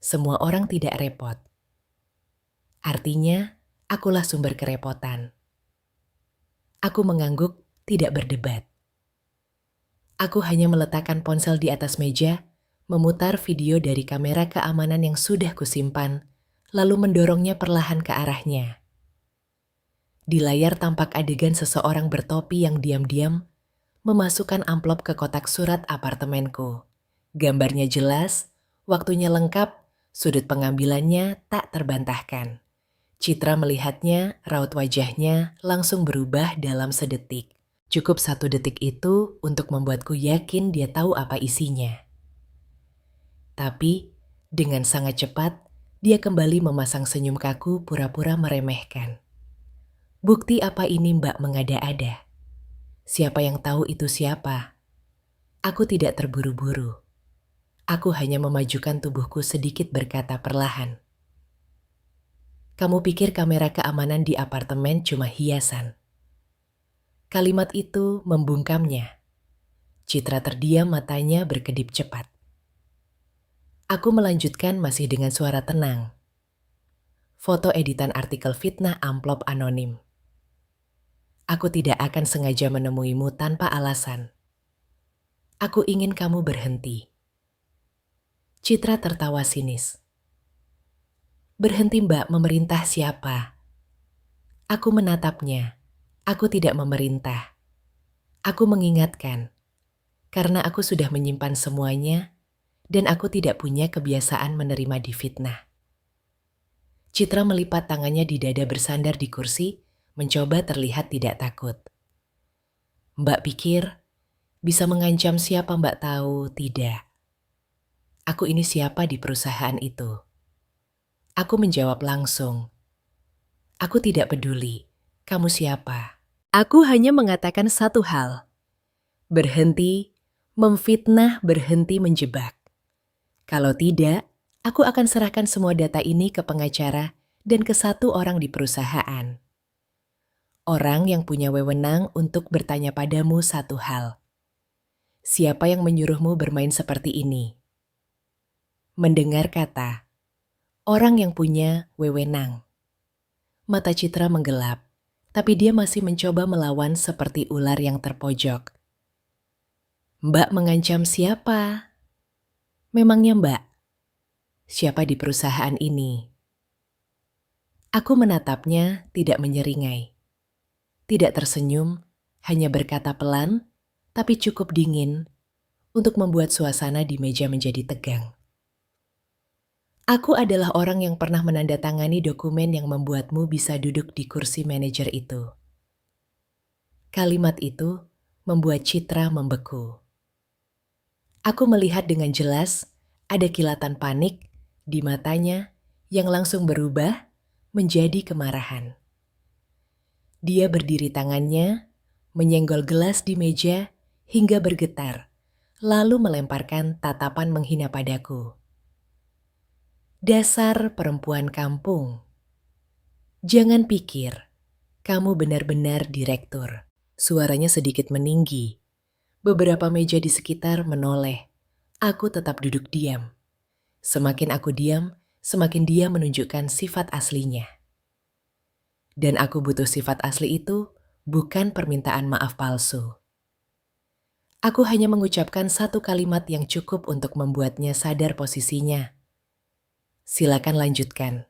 semua orang tidak repot. Artinya, akulah sumber kerepotan. Aku mengangguk, tidak berdebat. Aku hanya meletakkan ponsel di atas meja, memutar video dari kamera keamanan yang sudah kusimpan, lalu mendorongnya perlahan ke arahnya. Di layar tampak adegan seseorang bertopi yang diam-diam memasukkan amplop ke kotak surat apartemenku. Gambarnya jelas, waktunya lengkap, sudut pengambilannya tak terbantahkan. Citra melihatnya, raut wajahnya langsung berubah dalam sedetik. Cukup 1 detik itu untuk membuatku yakin dia tahu apa isinya. Tapi, dengan sangat cepat, dia kembali memasang senyum kaku pura-pura meremehkan. Bukti apa ini Mbak mengada-ada? Siapa yang tahu itu siapa? Aku tidak terburu-buru. Aku hanya memajukan tubuhku sedikit berkata perlahan. Kamu pikir kamera keamanan di apartemen cuma hiasan? Kalimat itu membungkamnya. Citra terdiam, matanya berkedip cepat. Aku melanjutkan masih dengan suara tenang. Foto editan artikel fitnah amplop anonim. Aku tidak akan sengaja menemuimu tanpa alasan. Aku ingin kamu berhenti. Citra tertawa sinis. Berhenti Mbak, memerintah siapa? Aku menatapnya. Aku tidak memerintah. Aku mengingatkan. Karena aku sudah menyimpan semuanya dan aku tidak punya kebiasaan menerima difitnah. Citra melipat tangannya di dada bersandar di kursi, mencoba terlihat tidak takut. Mbak pikir bisa mengancam siapa Mbak tahu? Tidak. Aku ini siapa di perusahaan itu? Aku menjawab langsung. Aku tidak peduli, kamu siapa? Aku hanya mengatakan satu hal. Berhenti, memfitnah, berhenti menjebak. Kalau tidak, aku akan serahkan semua data ini ke pengacara dan ke 1 orang di perusahaan. Orang yang punya wewenang untuk bertanya padamu 1 hal. Siapa yang menyuruhmu bermain seperti ini? Mendengar kata, orang yang punya wewenang. Mata Citra menggelap, tapi dia masih mencoba melawan seperti ular yang terpojok. Mbak mengancam siapa? Memangnya Mbak? Siapa di perusahaan ini? Aku menatapnya tidak menyeringai. Tidak tersenyum, hanya berkata pelan, tapi cukup dingin untuk membuat suasana di meja menjadi tegang. Aku adalah orang yang pernah menandatangani dokumen yang membuatmu bisa duduk di kursi manajer itu. Kalimat itu membuat Citra membeku. Aku melihat dengan jelas ada kilatan panik di matanya yang langsung berubah menjadi kemarahan. Dia berdiri tangannya, menyenggol gelas di meja hingga bergetar, lalu melemparkan tatapan menghina padaku. Dasar perempuan kampung. Jangan pikir kamu benar-benar direktur. Suaranya sedikit meninggi. Beberapa meja di sekitar menoleh. Aku tetap duduk diam. Semakin aku diam, semakin dia menunjukkan sifat aslinya. Dan aku butuh sifat asli itu, bukan permintaan maaf palsu. Aku hanya mengucapkan satu kalimat yang cukup untuk membuatnya sadar posisinya. Silakan lanjutkan.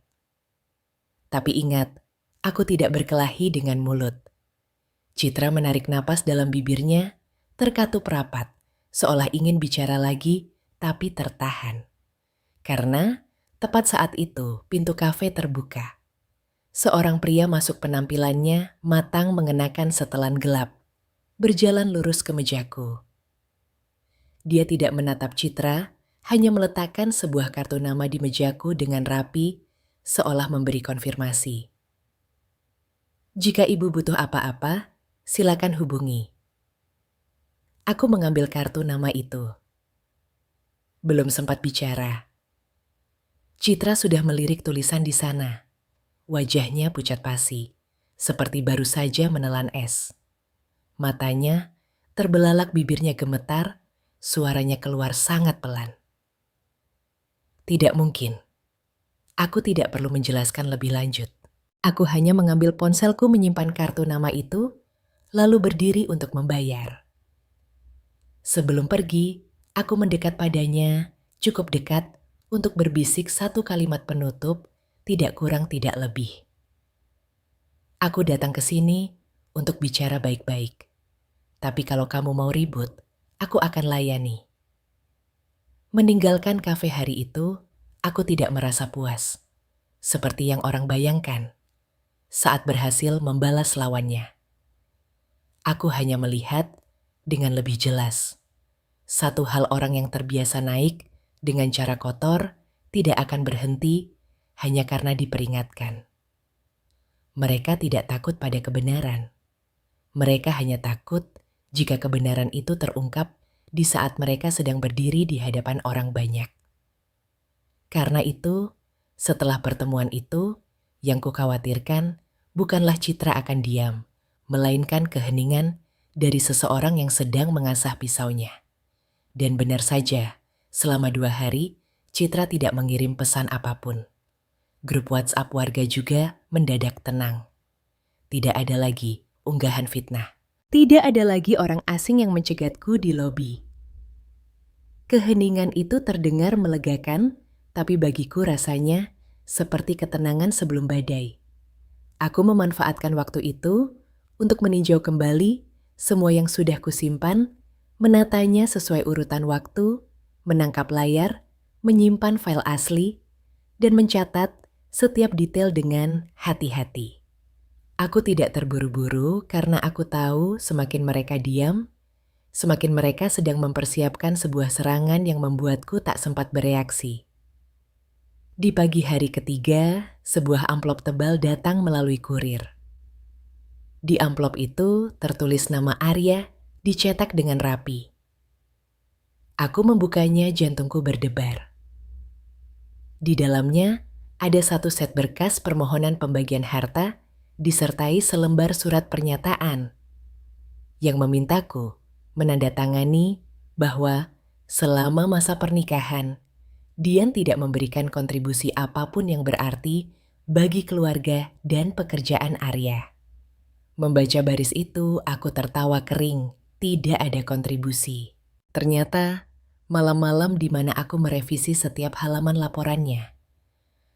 Tapi ingat, aku tidak berkelahi dengan mulut. Citra menarik napas dalam bibirnya, terkatup rapat, seolah ingin bicara lagi, tapi tertahan. Karena tepat saat itu pintu kafe terbuka. Seorang pria masuk penampilannya, matang mengenakan setelan gelap, berjalan lurus ke mejaku. Dia tidak menatap Citra, hanya meletakkan sebuah kartu nama di mejaku dengan rapi, seolah memberi konfirmasi. Jika ibu butuh apa-apa, silakan hubungi. Aku mengambil kartu nama itu. Belum sempat bicara. Citra sudah melirik tulisan di sana. Wajahnya pucat pasi, seperti baru saja menelan es. Matanya terbelalak, bibirnya gemetar, suaranya keluar sangat pelan. Tidak mungkin. Aku tidak perlu menjelaskan lebih lanjut. Aku hanya mengambil ponselku, menyimpan kartu nama itu, lalu berdiri untuk membayar. Sebelum pergi, aku mendekat padanya, cukup dekat untuk berbisik satu kalimat penutup, tidak kurang tidak lebih. Aku datang ke sini untuk bicara baik-baik. Tapi kalau kamu mau ribut, aku akan layani. Meninggalkan kafe hari itu, aku tidak merasa puas. Seperti yang orang bayangkan, saat berhasil membalas lawannya. Aku hanya melihat dengan lebih jelas. Satu hal, orang yang terbiasa naik dengan cara kotor tidak akan berhenti hanya karena diperingatkan. Mereka tidak takut pada kebenaran. Mereka hanya takut jika kebenaran itu terungkap di saat mereka sedang berdiri di hadapan orang banyak. Karena itu, setelah pertemuan itu, yang kukhawatirkan bukanlah Citra akan diam, melainkan keheningan dari seseorang yang sedang mengasah pisaunya. Dan benar saja, selama 2 hari, Citra tidak mengirim pesan apapun. Grup WhatsApp warga juga mendadak tenang. Tidak ada lagi unggahan fitnah. Tidak ada lagi orang asing yang mencegatku di lobi. Keheningan itu terdengar melegakan, tapi bagiku rasanya seperti ketenangan sebelum badai. Aku memanfaatkan waktu itu untuk meninjau kembali semua yang sudah kusimpan, menatanya sesuai urutan waktu, menangkap layar, menyimpan file asli, dan mencatat setiap detail dengan hati-hati. Aku tidak terburu-buru karena aku tahu semakin mereka diam, semakin mereka sedang mempersiapkan sebuah serangan yang membuatku tak sempat bereaksi. Di pagi hari ketiga, sebuah amplop tebal datang melalui kurir. Di amplop itu tertulis nama Arya, dicetak dengan rapi. Aku membukanya, jantungku berdebar. Di dalamnya ada satu set berkas permohonan pembagian harta disertai selembar surat pernyataan yang memintaku menandatangani bahwa selama masa pernikahan, Dian tidak memberikan kontribusi apapun yang berarti bagi keluarga dan pekerjaan Arya. Membaca baris itu, aku tertawa kering. Tidak ada kontribusi. Ternyata, malam-malam di mana aku merevisi setiap halaman laporannya.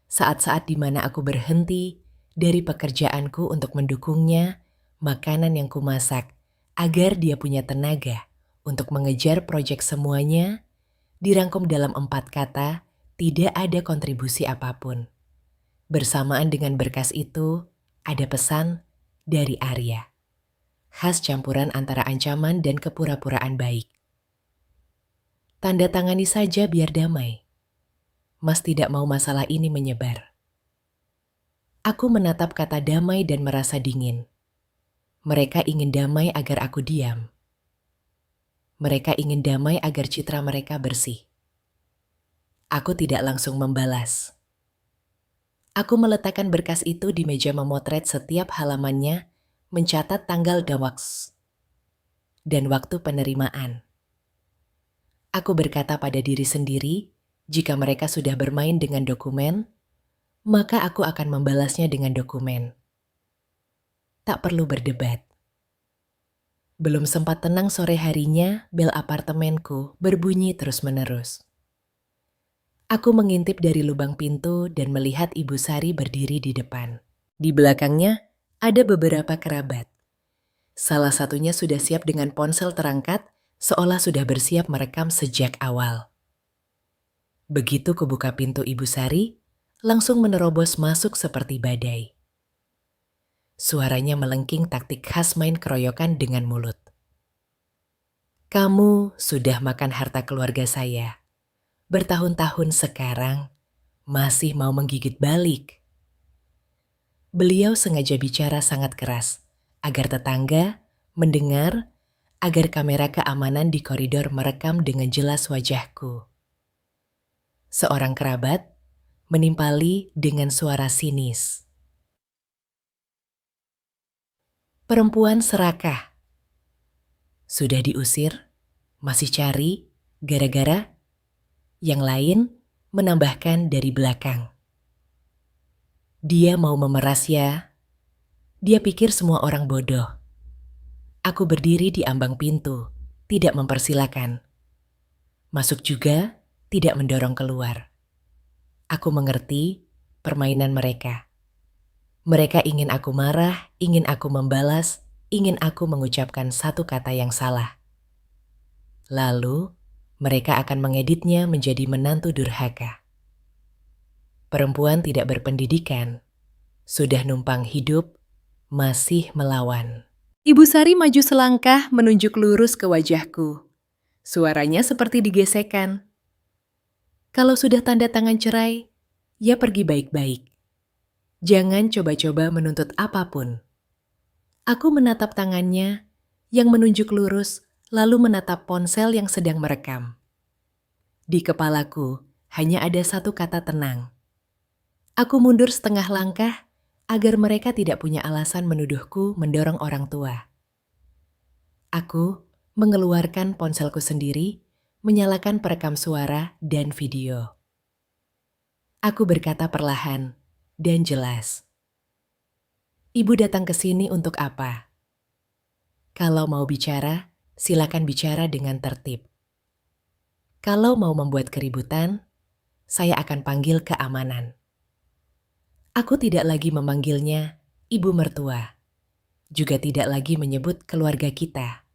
Saat-saat di mana aku berhenti dari pekerjaanku untuk mendukungnya, makanan yang kumasak agar dia punya tenaga untuk mengejar proyek semuanya, dirangkum dalam 4 kata, tidak ada kontribusi apapun. Bersamaan dengan berkas itu, ada pesan dari Arya. Khas campuran antara ancaman dan kepura-puraan baik. Tanda tangani saja biar damai. Mas tidak mau masalah ini menyebar. Aku menatap kata damai dan merasa dingin. Mereka ingin damai agar aku diam. Mereka ingin damai agar citra mereka bersih. Aku tidak langsung membalas. Aku meletakkan berkas itu di meja memotret setiap halamannya, mencatat tanggal dan waktu penerimaan. Aku berkata pada diri sendiri, jika mereka sudah bermain dengan dokumen, maka aku akan membalasnya dengan dokumen. Tak perlu berdebat. Belum sempat tenang sore harinya, bel apartemenku berbunyi terus-menerus. Aku mengintip dari lubang pintu dan melihat Ibu Sari berdiri di depan. Di belakangnya ada beberapa kerabat. Salah satunya sudah siap dengan ponsel terangkat, seolah sudah bersiap merekam sejak awal. Begitu kubuka pintu Ibu Sari, langsung menerobos masuk seperti badai. Suaranya melengking taktik khas main keroyokan dengan mulut. Kamu sudah makan harta keluarga saya. Bertahun-tahun sekarang masih mau menggigit balik. Beliau sengaja bicara sangat keras, agar tetangga mendengar, agar kamera keamanan di koridor merekam dengan jelas wajahku. Seorang kerabat menimpali dengan suara sinis. Perempuan serakah. Sudah diusir, masih cari, gara-gara. Yang lain menambahkan dari belakang. Dia mau memeras ya. Dia pikir semua orang bodoh. Aku berdiri di ambang pintu, tidak mempersilakan. Masuk juga, tidak mendorong keluar. Aku mengerti permainan mereka. Mereka ingin aku marah, ingin aku membalas, ingin aku mengucapkan satu kata yang salah. Lalu, mereka akan mengeditnya menjadi menantu durhaka. Perempuan tidak berpendidikan, sudah numpang hidup, masih melawan. Ibu Sari maju selangkah menunjuk lurus ke wajahku. Suaranya seperti digesekan. Kalau sudah tanda tangan cerai, ya pergi baik-baik. Jangan coba-coba menuntut apapun. Aku menatap tangannya yang menunjuk lurus, lalu menatap ponsel yang sedang merekam. Di kepalaku hanya ada satu kata tenang. Aku mundur setengah langkah agar mereka tidak punya alasan menuduhku mendorong orang tua. Aku mengeluarkan ponselku sendiri, menyalakan perekam suara dan video. Aku berkata perlahan dan jelas. Ibu datang ke sini untuk apa? Kalau mau bicara, silakan bicara dengan tertib. Kalau mau membuat keributan, saya akan panggil keamanan. Aku tidak lagi memanggilnya ibu mertua, juga tidak lagi menyebut keluarga kita,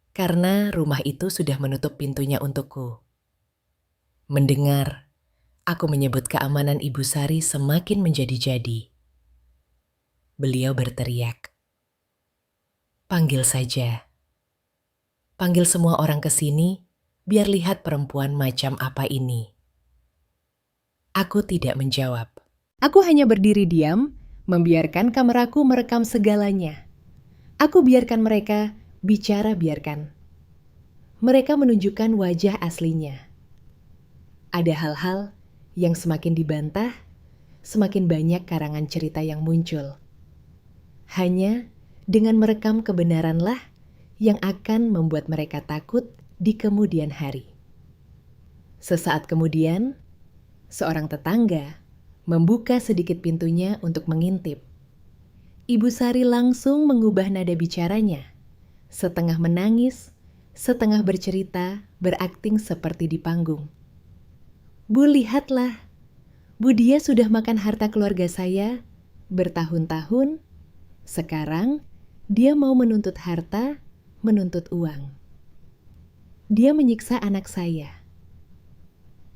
karena rumah itu sudah menutup pintunya untukku. Mendengar, aku menyebut keamanan Ibu Sari semakin menjadi-jadi. Beliau berteriak, "Panggil saja. Panggil semua orang ke sini, biar lihat perempuan macam apa ini." Aku tidak menjawab. Aku hanya berdiri diam, membiarkan kameraku merekam segalanya. Aku biarkan mereka bicara biarkan. Mereka menunjukkan wajah aslinya. Ada hal-hal yang semakin dibantah, semakin banyak karangan cerita yang muncul. Hanya dengan merekam kebenaranlah yang akan membuat mereka takut di kemudian hari. Sesaat kemudian, seorang tetangga membuka sedikit pintunya untuk mengintip. Ibu Sari langsung mengubah nada bicaranya, setengah menangis, setengah bercerita, berakting seperti di panggung. "Bu, lihatlah, Bu, dia sudah makan harta keluarga saya bertahun-tahun. Sekarang dia mau menuntut harta, menuntut uang. Dia menyiksa anak saya."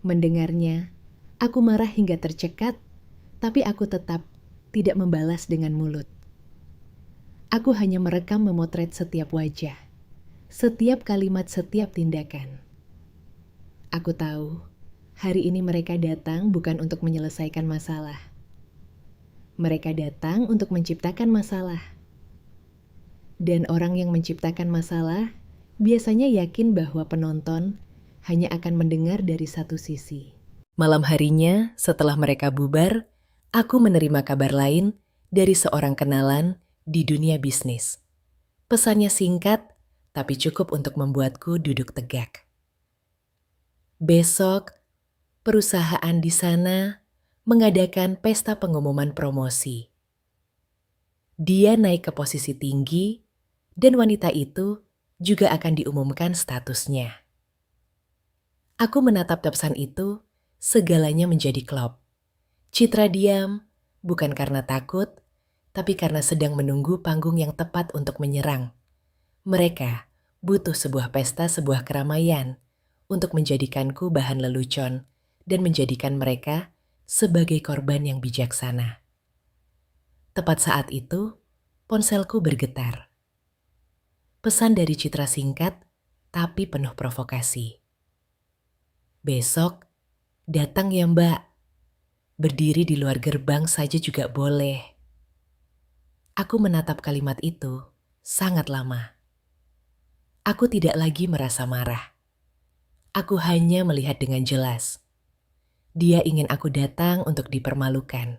Mendengarnya, aku marah hingga tercekat, tapi aku tetap tidak membalas dengan mulut. Aku hanya merekam memotret setiap wajah, setiap kalimat, setiap tindakan. Aku tahu, hari ini mereka datang bukan untuk menyelesaikan masalah. Mereka datang untuk menciptakan masalah. Dan orang yang menciptakan masalah biasanya yakin bahwa penonton hanya akan mendengar dari satu sisi. Malam harinya, setelah mereka bubar, Aku menerima kabar lain dari seorang kenalan di dunia bisnis. Pesannya singkat, tapi cukup untuk membuatku duduk tegak. Besok, perusahaan di sana mengadakan pesta pengumuman promosi. Dia naik ke posisi tinggi, dan wanita itu juga akan diumumkan statusnya. Aku menatap pesan itu, segalanya menjadi klop. Citra diam, bukan karena takut, tapi karena sedang menunggu panggung yang tepat untuk menyerang. Mereka butuh sebuah pesta, sebuah keramaian untuk menjadikanku bahan lelucon dan menjadikan mereka sebagai korban yang bijaksana. Tepat saat itu, ponselku bergetar. Pesan dari Citra singkat, tapi penuh provokasi. Besok, datang ya Mbak. Berdiri di luar gerbang saja juga boleh. Aku menatap kalimat itu sangat lama. Aku tidak lagi merasa marah. Aku hanya melihat dengan jelas. Dia ingin aku datang untuk dipermalukan.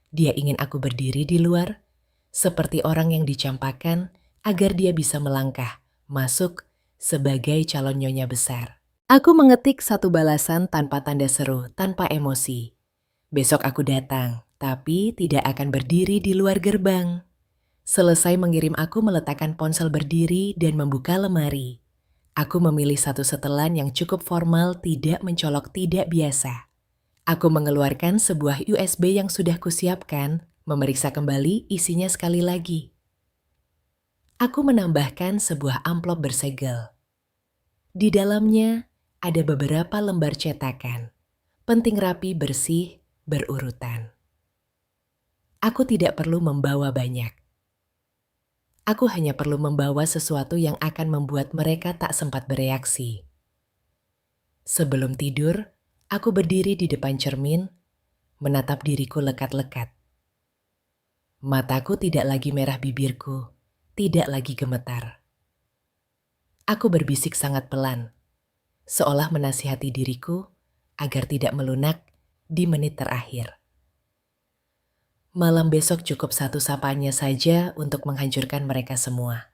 Dia ingin aku berdiri di luar, seperti orang yang dicampakkan agar dia bisa melangkah, masuk sebagai calon nyonya besar. Aku mengetik satu balasan tanpa tanda seru, tanpa emosi. Besok aku datang, tapi tidak akan berdiri di luar gerbang. Selesai mengirim, aku meletakkan ponsel berdiri dan membuka lemari. Aku memilih satu setelan yang cukup formal, tidak mencolok, tidak biasa. Aku mengeluarkan sebuah USB yang sudah kusiapkan, memeriksa kembali isinya sekali lagi. Aku menambahkan sebuah amplop bersegel. Di dalamnya ada beberapa lembar cetakan, penting, rapi, bersih, berurutan. Aku tidak perlu membawa banyak. Aku hanya perlu membawa sesuatu yang akan membuat mereka tak sempat bereaksi. Sebelum tidur, aku berdiri di depan cermin, menatap diriku lekat-lekat. Mataku tidak lagi merah, bibirku tidak lagi gemetar. Aku berbisik sangat pelan, seolah menasihati diriku agar tidak melunak di menit terakhir. Malam besok cukup satu sapaannya saja untuk menghancurkan mereka semua.